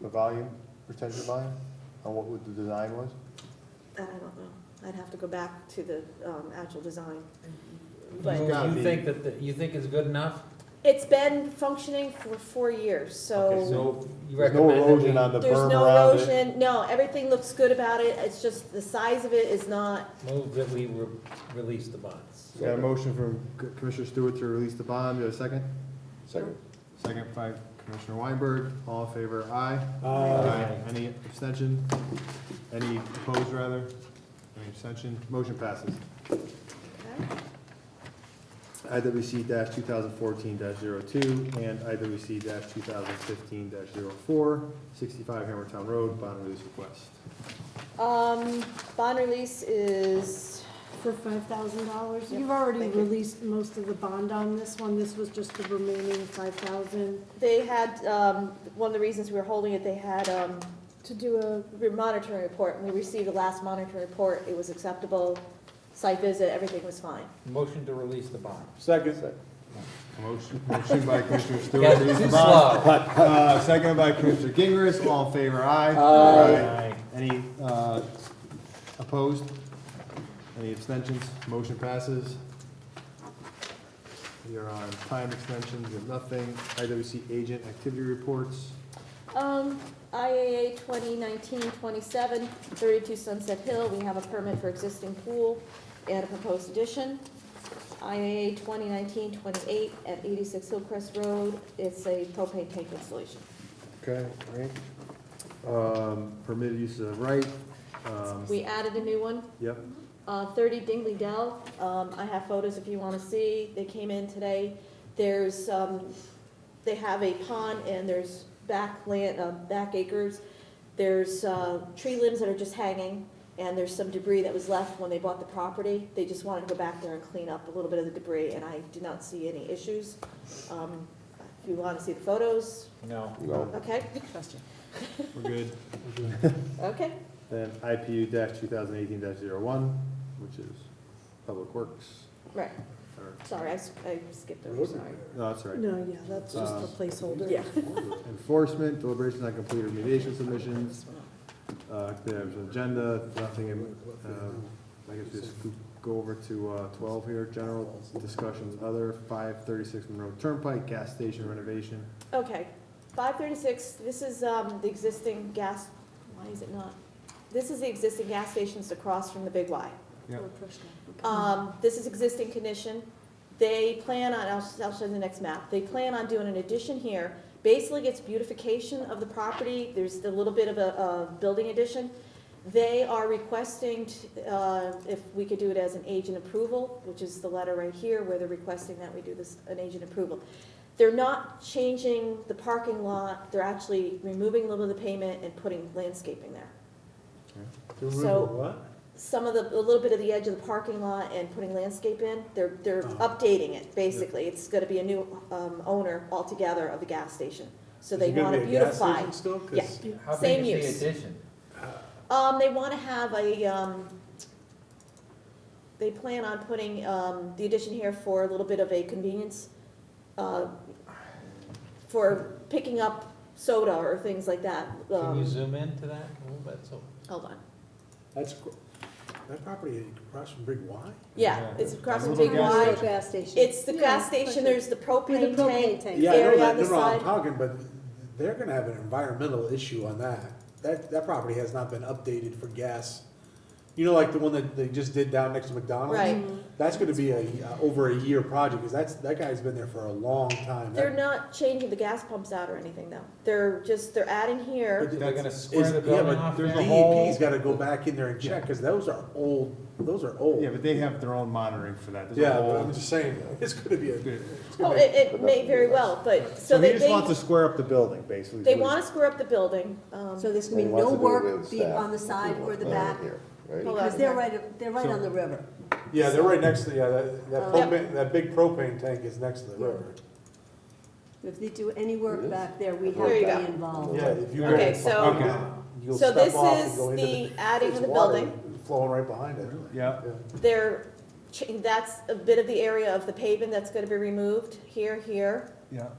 The volume, retention volume, on what the design was? I don't know. I'd have to go back to the actual design. It's But gotta You be- think that, you think it's good enough? it's been functioning for 4 years, Okay, so so you There's no recommend that erosion we- on the there's berm no around it? erosion. No, everything looks good about it. It's just the size of it is not. Move that we release the bonds. Got a motion from Commissioner Stewart to release the bond, do you have a second? Second. Second by Commissioner Weinberg, all in favor, aye? Aye. Any abstention? Any opposed, rather? Any abstention? Motion passes. IWC 2014-02 and IWC 2015-04, 65 Hammertown Road, bond release request. Bond release is, For $5,000. Yep, You've already thank you. released most of the bond on this one. This was just the remaining 5,000 they had, one of the reasons we were holding it, they had to do a, monitoring report. When we received the last monitoring report, it was acceptable. Site visit, everything was fine. Motion to release the bond. Second. Motion by Commissioner Stewart. Guys, to release too the bond. slow. Seconded by Commissioner Gingrich, all in favor, aye? Aye. Any opposed? Any abstentions? Motion passes. We are on time extensions, we have nothing. IWC agent activity reports. IAA 2019-27, 32 Sunset Hill, we have a permit for existing pool and a proposed addition. IAA 2019-28 at 86 Hillcrest Road. It's a propane tank installation. Okay, right. Permitted uses of right. We added a new one. Yep. 30 Dingley Dell. I have photos if you want to see. They came in today. There's, they have a pond and there's back acres. There's tree limbs that are just hanging, and there's some debris that was left when they bought the property. They just wanted to go back there and clean up a little bit of the debris, and I did not see any issues. If you want to see the photos, No. okay? We're good. Okay. Then IPU 2018-01, which is Public Works. Right. Or- Sorry, I skipped over, sorry. No, that's all right. No, yeah, that's just a placeholder. Yeah. Enforcement, deliberations on complete remediation submissions. There's an agenda, nothing in, I guess just go over to 12 here, general discussions, other, 536 Monroe Turnpike, gas station renovation. Okay, 536, this is the existing gas, why is it not? This is the existing gas stations across from the Big Y. This is existing condition. They plan on, I'll show you the next map. They plan on doing an addition here. Basically, it's beautification of the property. There's a little bit of a building addition. They are requesting if we could do it as an agent approval, which is the letter right here where they're requesting that we do this, an agent approval. They're not changing the parking lot. They're actually removing a little of the pavement and putting landscaping there. So What? some of a little bit of the edge of the parking lot and putting landscape in, they're updating it, basically. It's gonna be a new owner altogether of the gas station. So they wanna beautify. Yeah, How same big is use. the addition? They wanna have they plan on putting, the addition here for a little bit of a convenience, for picking up soda or things like that. Can you zoom into that a little bit? So Hold on. That property across from Big Y? Yeah, it's across from Little Big gas Y. Gas station. It's the Yeah, gas station, there's the propane tank tank. Yeah, I know area that, on the no, I'm side. talking, but they're gonna have an environmental issue on that. That property has not been updated for gas. You know, like the one that they just did down next to McDonald's? Right. That's gonna be over a year project, because that guy's been there for a long time. They're not changing the gas pumps out or anything though. They're adding here. But they're gonna square the Yeah, building but off there's there? DEP's gotta go back in there and check, because those are old. Yeah, but they have their own monitoring for that. There's a Yeah, but whole- I'm just saying, it's gonna be Oh, it may very well, but, So so he just wants to square up the building, basically. they want to square up the building. So there's gonna be no work being on the side or the back, because they're right on the river. Yeah, they're right next to, that Yep. propane, that big propane tank is next to the river. If they do any work back there, we have There to you be go. involved. Yeah, if you Okay, go, so- you'll So step this off and is go into the adding of there's the water building. flowing right behind it. Yeah. That's a bit of the area of the pavement that's going to be removed, here. Yeah.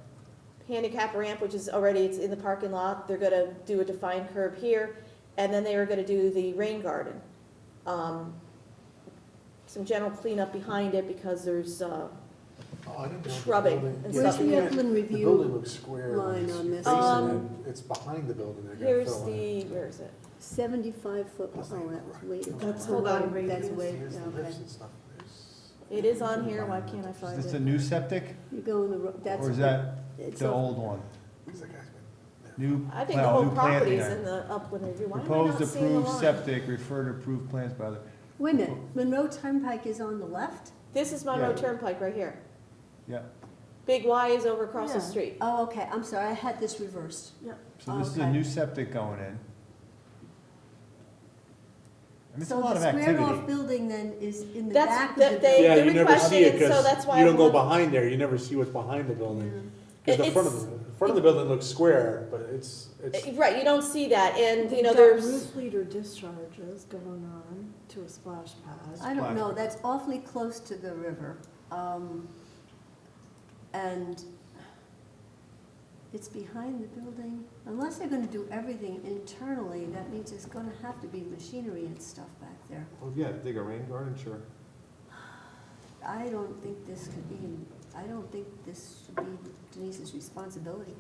Handicap ramp, which is already, it's in the parking lot. They're gonna do a defined curb here, and then they are gonna do the rain garden. Some general cleanup behind it because there's, Oh, I didn't know the Shrubbing building- and yeah, stuff. Where's the yeah, upland The review building looks square. line on this? It's behind the building. They're gonna here's fill in. where is it? 75 foot, oh, that was way. That's Hold on. That's way, Here's the okay. lifts and stuff. It is on here, why can't I Is find this a it? new septic, You go in the, that's. or is that it's the a- old one? Because that guy's been New, I think the well, whole new planting property is area. in the upland review. Why am I Proposed not seeing the approved line? septic, refer to approved plans by the, Wait a minute, Monroe Turnpike is on the left? This is Monroe Yeah. Turnpike right here. yeah. Big Y is over across the Yeah. street. Oh, okay, I'm sorry, I had this reversed. So this is a Okay. new septic going in. And it's a So lot the of squared off activity. building then is in the That's- back of that the they- building? Yeah, they're you never requesting see it it, so that's because why you I don't go want- behind there. You never see what's behind the building. Because the It's- front of the building looks square, but it's. Right, you don't see that, and, you know, They've got there's, roof leader discharges going on to a splash pad. I don't know, that's awfully close to the river. And it's behind the building. Unless they're gonna do everything internally, that means there's gonna have to be machinery and stuff back there. Oh, yeah, dig a rain garden, sure. I don't think this could be, I don't think this should be Denise's responsibility.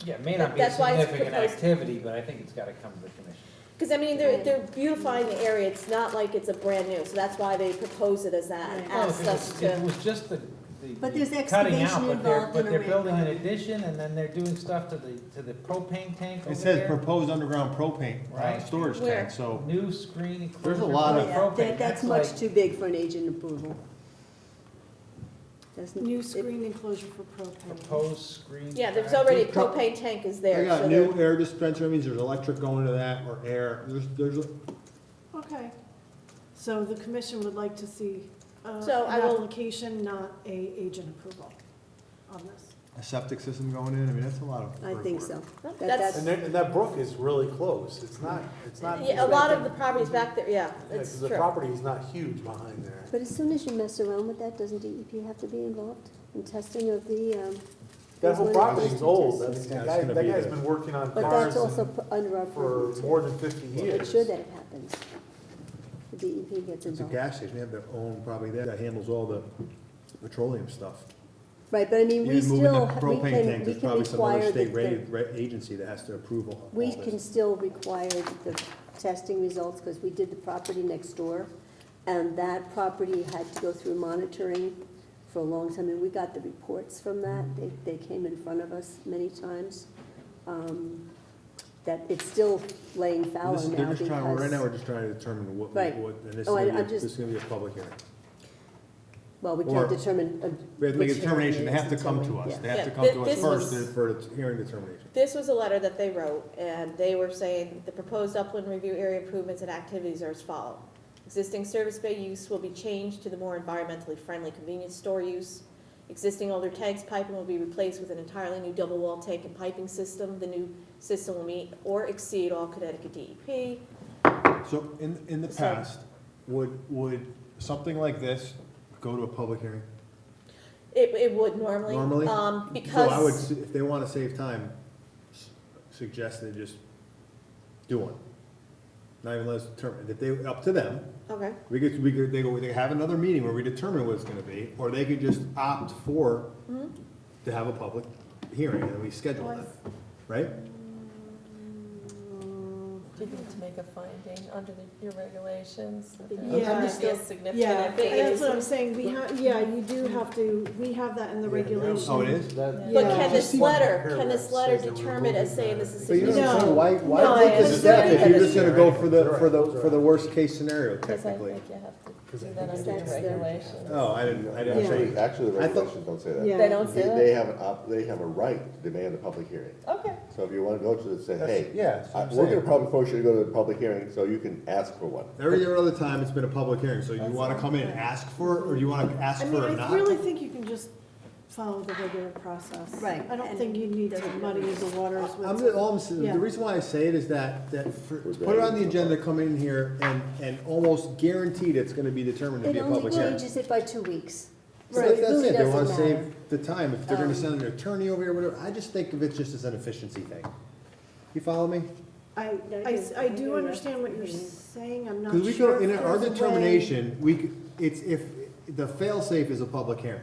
Yeah, it may not be a That's why it's significant proposed- activity, but I think it's gotta come to the commission. Because, I mean, they're beautifying the area, it's not like it's a brand new, so that's why they propose it as that, and Well, asked if us it to. was just the But there's cutting out, excavation but they're, involved in a but they're building an ramp. addition, and then they're doing stuff to the propane tank over It says there. proposed underground propane, Right. storage Where? tank, so. New screen enclosure. There's a lot for of- the Yeah, propane. that's much like- too big for an agent approval. Doesn't- New it- screen enclosure for propane. Proposed screen. Yeah, there's track. already a propane tank is there, They got so new they're. air dispenser, that means there's electric going to that, or air, there's, Okay. So the commission would like to see So an I will- application, not a agent approval on this. a septic system going in, I mean, that's a lot of. I think so. That's- And that brook is really close, it's not. Yeah, a lot of the properties back there, yeah, Yeah, it's 'cause the true. property is not huge behind there. But as soon as you mess around with that, doesn't DEP have to be involved in testing of the, That whole those property is tests? old, I mean, Yeah, it's that gonna be guy's the- been working on But cars that's also and- under our for purview too. more than 50 We'll years. make sure that it happens. The DEP gets It's a involved. gas station, they have their own, probably, that handles all the petroleum stuff. Right, but I mean, we Even moving still, the we propane can, tank, we there's can probably some other require state that, rated agency that has to approve all we this. can still require the testing results, because we did the property next door, and that property had to go through monitoring for a long time, and we got the reports from that, they came in front of us many times, that it's still laying fallow This- now They're because. just trying, right now, we're just trying to determine what, Right. and this is Oh, gonna be, I'm this just- is gonna be a public hearing. Well, we or- can't determine. We have to make a which determination, they hearing have to it is come to until we- us, yeah. they have to Yeah, come to us this first was- for the hearing determination. This was a letter that they wrote, and they were saying, the proposed upland review area improvements and activities are as follow. Existing service bay use will be changed to the more environmentally friendly convenience store use. Existing older tanks piping will be replaced with an entirely new double wall tank and piping system. The new system will meet or exceed all Connecticut DEP. So in the So- past, would something like this go to a public hearing? It would normally. Normally? Because. So I would, if they wanna save time, suggest they just do one. Not even let us determine, if they, up to them, Okay, they have another meeting where we determine what it's gonna be, or they could just opt for, to have a public hearing, and we schedule that, right? Do you need to make a finding under your regulations? that there Yeah. must be a significant Yeah, activity? that's what I'm saying, you do have to, we have that in the regulation. Oh, it is? but Yeah. can Just this one letter, paragraph says that we're determine as removing saying that. this is But you know what I'm significant? saying, why No, I take the step if understand. you're just gonna go for the, Right. for the worst case scenario Because I technically? think you have to Because do I that think under your that's their- regulations. Oh, I didn't Yeah. say. Actually, the I thought- regulations don't say that. Yeah. They don't say that? They have a right to demand a public hearing. Okay. So if you want to go to it, say, That's- hey, yeah, that's what I'm we're going saying. to probably force you to go to a public hearing so you can ask for one. Every other time, it's been a public hearing, so you wanna come in and ask for it, or you wanna ask I for mean, it or I not? really think you can just follow the regular process. Right, I don't and think you need to muddy the waters with. All I'm saying, Yeah. the reason why I say it is that to put it on the agenda, come in here and almost guaranteed it's gonna be determined to It be a only public hearing. changes it by 2 weeks. So So it that's really it, they wanna doesn't matter. save the time, if they're gonna Um, send an attorney over here, whatever, I just think of it just as an efficiency thing. You follow me? I do understand what you're saying, I'm not Because we sure. could, in if our there's a way- determination, it's if, the fail-safe is a public hearing,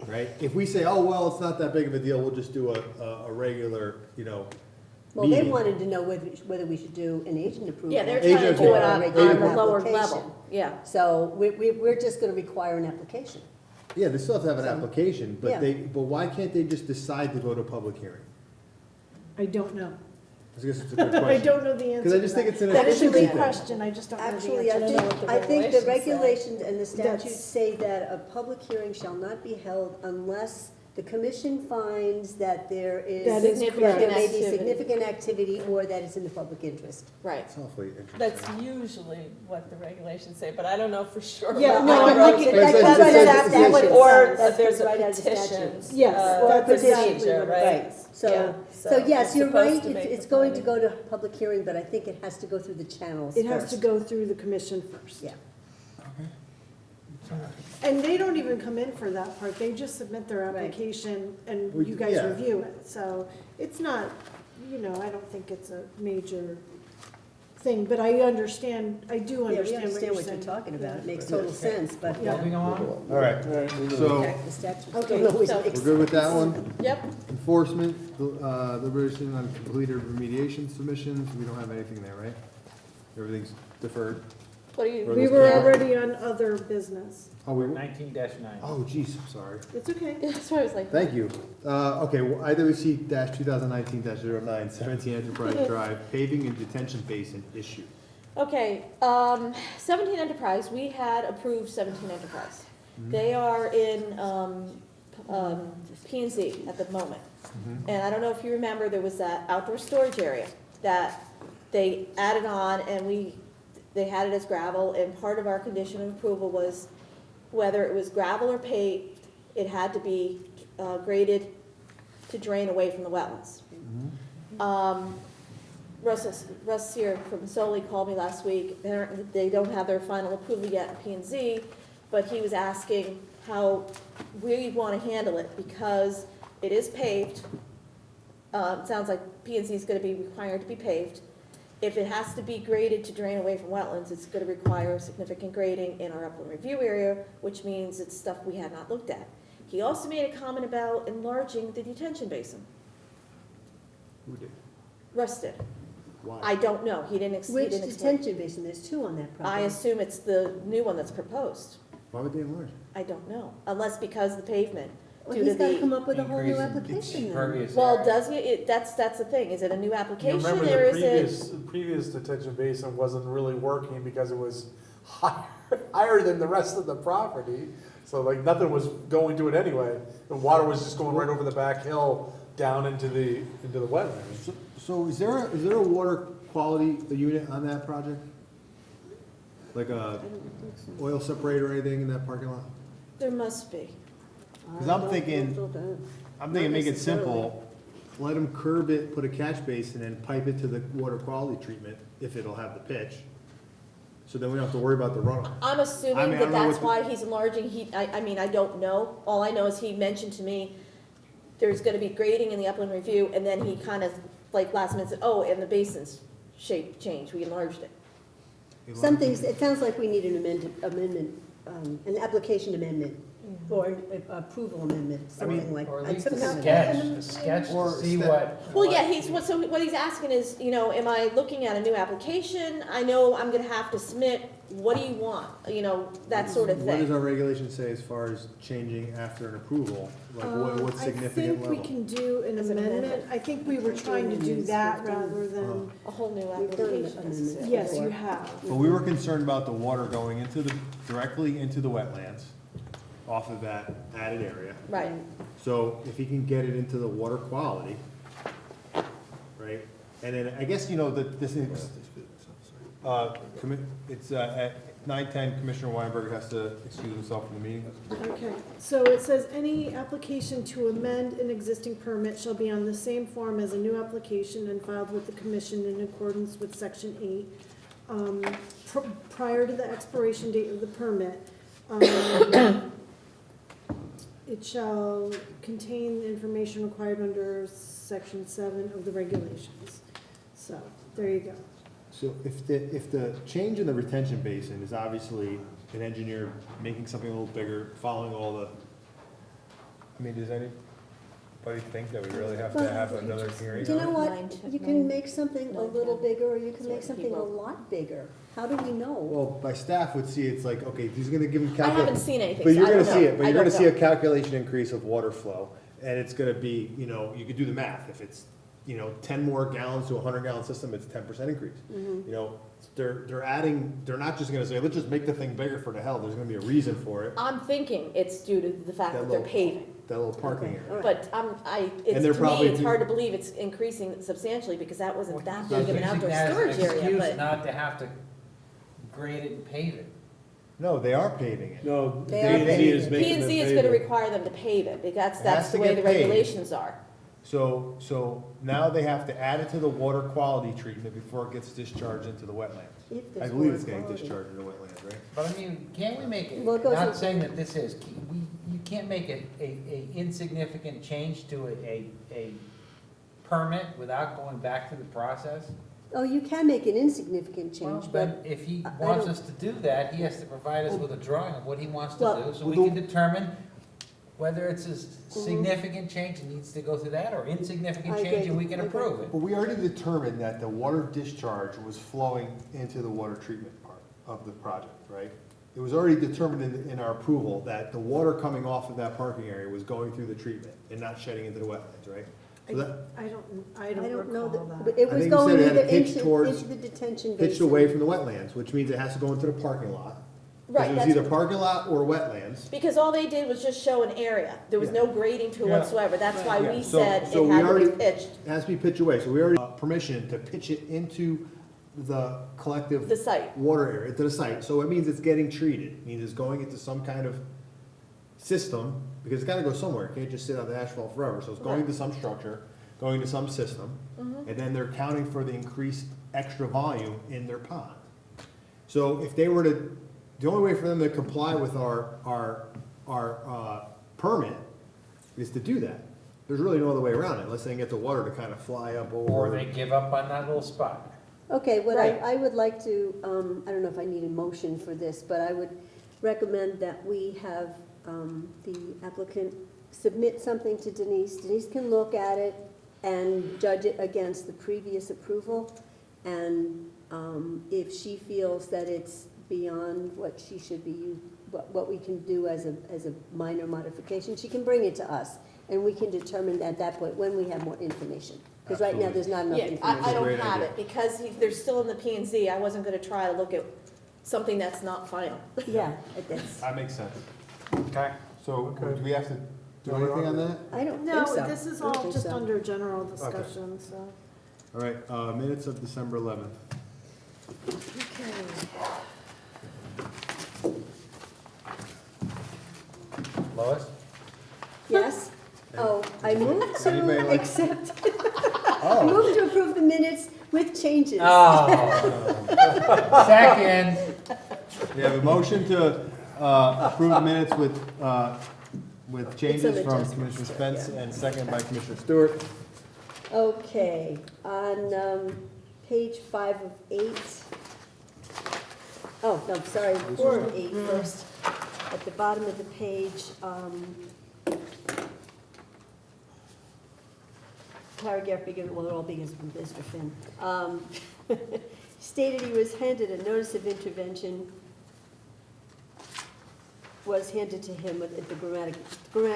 right? If we say, oh, well, it's not that big of a deal, we'll just do a regular, Well, they meeting. wanted to know whether we should do an agent approval. Yeah, they're Agent trying to do it approval. on Agent the lower application. level, yeah. So we're just gonna require an application. Yeah, they still have to have an So, application, yeah. but why can't they just decide to go to a public hearing? I don't know. I guess it's a good I question. don't know the answer. Because I just to think it's an that. That is a efficiency good thing. question, I just don't know the answer. Actually, I don't know what the I think the regulations say. regulations and the statutes That's- say that a public hearing shall not be held unless the commission finds that there is. That is there correct. may be Activity. significant activity or that is in the public interest. Right. It's awfully interesting. That's usually what the regulations say, but I don't know for sure. Yeah, about no, other I'm roads. looking- That It's- comes right it's- out of it's- statute. Or That there's comes a right out of petition. statute. Yes, that's exactly procedure, what it right? Right, Yeah, so yes, it's you're supposed right, to make it's the going to finding. go to public hearing, but I think it has to go through the channels It has to first. go through the commission first. Yeah. And they don't even come in for that part, they just submit their Right. application and We- you guys yeah. review it. So it's not, I don't think it's a major thing, but I understand, I do Yeah, we understand what you're understand what saying. you're talking about, it makes Yeah. total sense, but Yeah. Moving on. All right, so the statutes Okay, don't always so- make we're good with that one? Yep. Enforcement, deliberation on completed remediation submissions, we don't have anything there, right? Everything's deferred. What are you? Or We this were camera? already on other business. Oh, we, 19-9. oh, geez, I'm sorry. It's okay. That's what I was like. Thank you. Okay, well, IWC-2019-09, 17 Enterprise Drive, paving and detention basin issue. Okay, 17 Enterprise, we had approved 17 Enterprise. They are in P and Z at the moment. And I don't know if you remember, there was that outdoor storage area that they added on, and they had it as gravel, and part of our condition of approval was whether it was gravel or paved, it had to be graded to drain away from the wetlands. Russ here from Soli called me last week. They don't have their final approval yet in P and Z, but he was asking how we want to handle it because it is paved. It sounds like P and Z is going to be required to be paved. If it has to be graded to drain away from wetlands, it's going to require significant grading in our upland review area, which means it's stuff we had not looked at. He also made a comment about enlarging the detention basin. Who did? Russ did. Why? I don't know. He didn't explain. Which detention basin? There's two on that I property. assume it's the new one that's proposed. Why would they enlarge? I don't know, unless because the pavement, Well, due to he's gotta come the, up with a whole new Increase in application then. impervious well, area. does he, that's the thing, is it a new You application, remember or the is it? previous detention basin wasn't really working because it was higher than the rest of the property. So like nothing was going to it anyway. The water was just going right over the back hill down into the wetlands. So is there a water quality unit on that project? Like a oil separator or anything in that parking lot? There must be. Because I'm thinking, make it simple, let them curb it, put a catch basin and pipe it to the water quality treatment, if it'll have the pitch. So then we don't have to worry about the runoff. I'm I assuming mean, I that don't know that's what why he's enlarging, I mean, I don't know, all I know is he mentioned to me, there's gonna be grading in the upland review, and then he kind of, like last minute said, oh, and the basin's shape changed, we enlarged it. Some things, it sounds like we need an amendment, an application amendment, or an approval amendment, something like. Or at I'd least a put that- sketch to Or see step- what. Well, yeah, so what he's asking is, am I looking at a new application? I know I'm gonna have to submit, what do you want? That sort of What does thing. our regulation say as far as changing after an approval? Like what significant I level? think we can do an As an amendment. amendment. I think we were trying to do that rather than, A whole new We've done an application amendment. necessarily. yes, you have. But we were concerned about the water going directly into the wetlands off of that added area. Right. So if he can get it into the water quality, right? And then I guess, this is, it's at 9:10, Commissioner Weinberg has to excuse himself from the meeting. Okay, so it says, any application to amend an existing permit shall be on the same form as a new application and filed with the commission in accordance with section 8. Prior to the expiration date of the permit, it shall contain information required under section 7 of the regulations. So, there you go. So if the change in the retention basin is obviously an engineer making something a little bigger, following all the, does anybody think that we really have to have another hearing? You know what, Nine to you can nine. make something a little bigger, or you can make something a lot bigger. How do we know? Well, my staff would see it's like, okay, he's gonna give him I haven't calculation. seen anything, But so you're I gonna don't see know. it, but I you're gonna don't see a know. calculation increase of water flow, and it's gonna be, you could do the math. If it's, 10 more gallons to a 100-gallon system, it's 10% increase. They're not just gonna say, let's just make the thing bigger for the hell. There's gonna be a reason for it. I'm thinking it's due to the fact that they're paving. That little parking area. But And they're to me, probably it's do- hard to believe it's increasing substantially, because that wasn't that big of an Using outdoor that as an storage area, excuse but. not to have to grade it and pave it. No, they are paving it. No, They are P&Z paving is it. making P and them Z is pave gonna it. require them to pave it, because It has that's to the way get the paved. regulations are. So now they have to add it to the water quality treatment before it gets discharged into the wetlands. If I there's believe water it's getting quality. discharged into the wetlands, right? But can't we make it, Well, it goes not with- saying that this is, you can't make a insignificant change to a permit without going back to the process? Oh, you can make an insignificant Well, change, then but if he I wants don't- us to do that, he has to provide us with a drawing of what he wants to Well- do, so we can determine whether it's a significant change, it needs to go through that, or insignificant I change, agree. and we can I agree. approve it. But we already determined that the water discharge was flowing into the water treatment part of the project, right? It was already determined in our approval that the water coming off of that parking area was going through the treatment and not shedding into the wetlands, right? So that, I don't I don't know recall that, that. but it I was think you going said it had either to pitch into, towards- into the detention basin. pitched away from the wetlands, which means it has to go into the parking lot. 'Cause Right, it was that's- either parking lot or wetlands. Because all they did was just show an area. There was Yeah. no grading to it Yeah. whatsoever. That's why Yeah, we so- said so it we had to already- be pitched. It has to be pitched away, so we already permission to pitch it into the collective. The site. Water area, to the site, so it means it's getting treated, it means it's going into some kind of system, because it's gotta go somewhere, it can't just sit on the asphalt forever, so it's going Right. to some structure, going to some system, and then they're counting for the increased extra volume in their pond. So if they were to, the only way for them to comply with our permit is to do that. There's really no other way around it, unless they can get the water to kind of fly up over. Or they give up on that little spot. Okay, what Right. I would like to, I don't know if I need a motion for this, but I would recommend that we have the applicant submit something to Denise. Denise can look at it and judge it against the previous approval. And if she feels that it's beyond what she should be, what we can do as a minor modification, she can bring it to us. And we can determine at that point when we have more information. Because right now, there's not enough Yeah, information. I don't Great have idea. it, because they're still in the P and Z. I wasn't gonna try to look at something that's not final. Yeah, that's, That makes sense. Okay. So, do we have to do anything on that? I don't No, think so. this is I don't all think just so. under general discussion, so. All right, minutes of December 11th. Lois? Yes? Oh, I move Anybody to like- accept, I Oh, move to approve the minutes with changes. Oh. Second. we have a motion to approve the minutes with changes from adjustments, Commissioner sure, Spence yeah. and second by Commissioner Stewart. Okay, on page 5 of 8. Oh, no, sorry, 4 of 8 first. At the bottom of the page, paragraph begins, well, it all begins with Mr. Finn. Stated he was handed a notice of intervention, was handed to him with the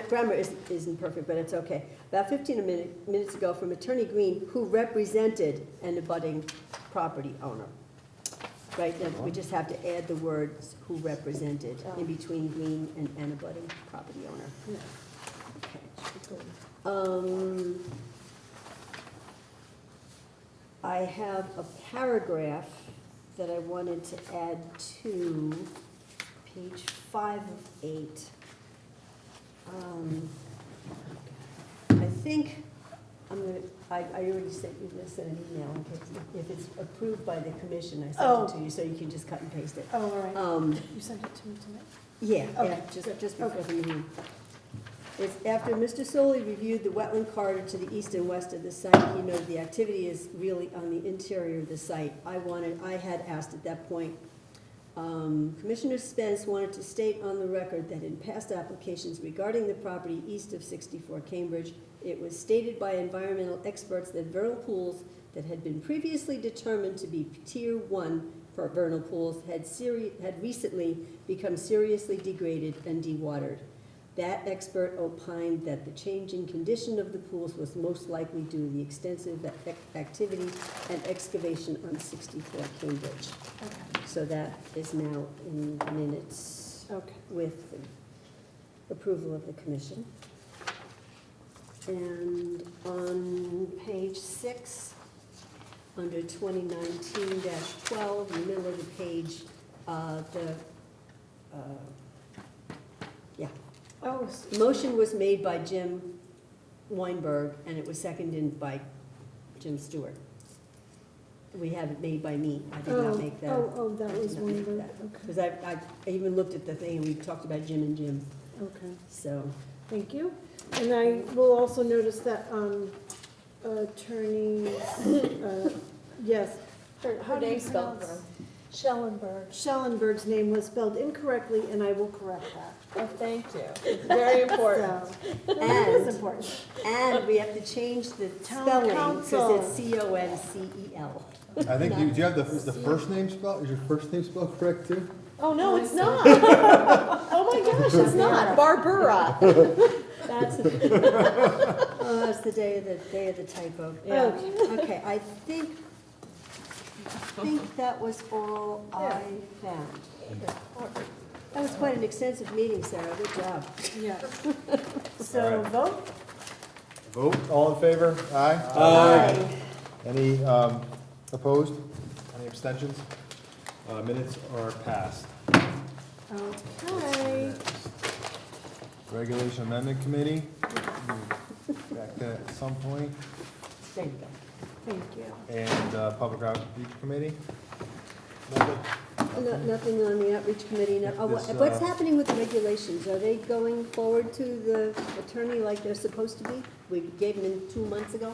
grammar isn't perfect, but it's okay. About 15 minutes ago from Attorney Green, who represented an abutting property owner. Right, now, we just have to add the words who represented in between Green and an abutting property owner. Okay. I have a paragraph that I wanted to add to page 5 of 8. I think I'm gonna, I already sent you this in an email, in case, if it's approved by the commission, I sent it to you, so you can just cut and paste it. Oh, all right. You sent it to me tonight? Yeah, Okay, yeah, good. just before Okay. the meeting. It's after Mr. Solly reviewed the wetland corridor to the east and west of the site, he noted the activity is really on the interior of the site. I had asked at that point, Commissioner Spence wanted to state on the record that in past applications regarding the property east of 64 Cambridge, it was stated by environmental experts that vernal pools that had been previously determined to be Tier 1 for vernal pools had recently become seriously degraded and dewatered. That expert opined that the changing condition of the pools was most likely due to the extensive activity and excavation on 64 Cambridge. Okay. So that is now in minutes Okay. with the approval of the commission. And on page 6, under 2019-12, in the middle of the page, Oh, motion was made by Jim Weinberg, and it was seconded by Jim Stewart. We have it made by me. I did not make that. Oh, that I did was not make Weinberg, that. okay. Because I even looked at the thing, and we talked about Jim and Jim, Okay, so. thank you. And I will also notice that attorney, yes. How Her do you name's spelled pronounce- wrong. Schellenberg. Schellenberg's name was spelled incorrectly, and I will correct that. Oh, thank you. It's very important. So, It is and, important. and we have to change the Town spelling, council. because it's CONCEL. I think, do you have is the first name spelled, is your first name spelled correct too? Oh, no, it's not. Oh, my gosh, it's not. Barbara. That's, oh, that's the day of the typo. Yeah. Okay, I think that was all I found. That was quite an extensive meeting, Sarah, good job. Yeah. So, All right. vote? Vote, all in favor? Aye? Aye. Any opposed? Any abstentions? Minutes are passed. Okay. Regulation Amendment Committee, back to at some point, There you go. Thank you. and Public Outreach Committee. Nothing on the outreach committee, no. Oh, This, what's happening with the regulations? Are they going forward to the attorney like they're supposed to be? We gave them 2 months ago?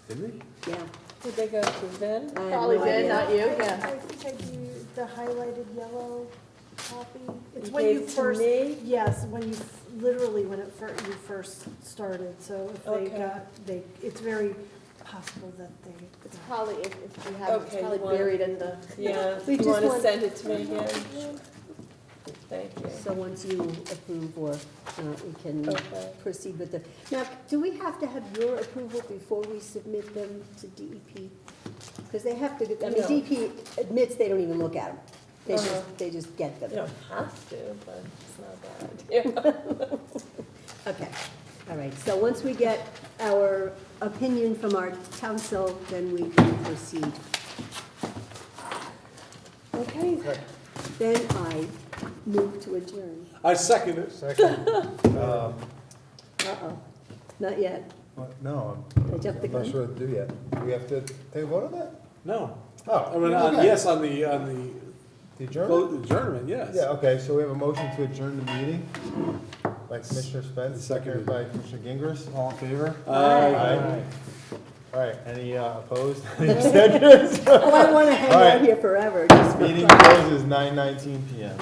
Did we? Yeah. Did they go to Vin? I have Probably no did, idea. not you, I yeah. think I do the highlighted yellow copy. It's You when you gave to first, me? yes, when you, literally when you first started, so if they Okay. got, it's very possible that It's probably, if you have, it's Okay, probably you want- buried in the, Yeah, We you just want to want- send it to me again? Thank you. So once you approve, or we can Okay. proceed with the, now, do we have to have your approval before we submit them to DEP? Because they have to, I mean, No. DEP admits they don't even look at them. Uh-huh. They just get You them. don't have to, but it's not a bad idea. Okay, all right, so once we get our opinion from our council, then we can proceed. Okay, then I move to adjourn. I second it. Second. Uh-oh, not yet. No, I jumped the I'm not gun. sure what to do yet. Do we have to take a vote on that? No. Oh, I mean, okay. yes, on the The adjournment? adjournment, yes. Yeah, okay, so we have a motion to adjourn the meeting by Commissioner Spence, seconded Seconded. by Commissioner Gingras. All in favor? Aye. All right, any opposed? Any abstentions? Oh, I want to hang All right. out here forever, just for Meeting fun. closes 9:19 PM.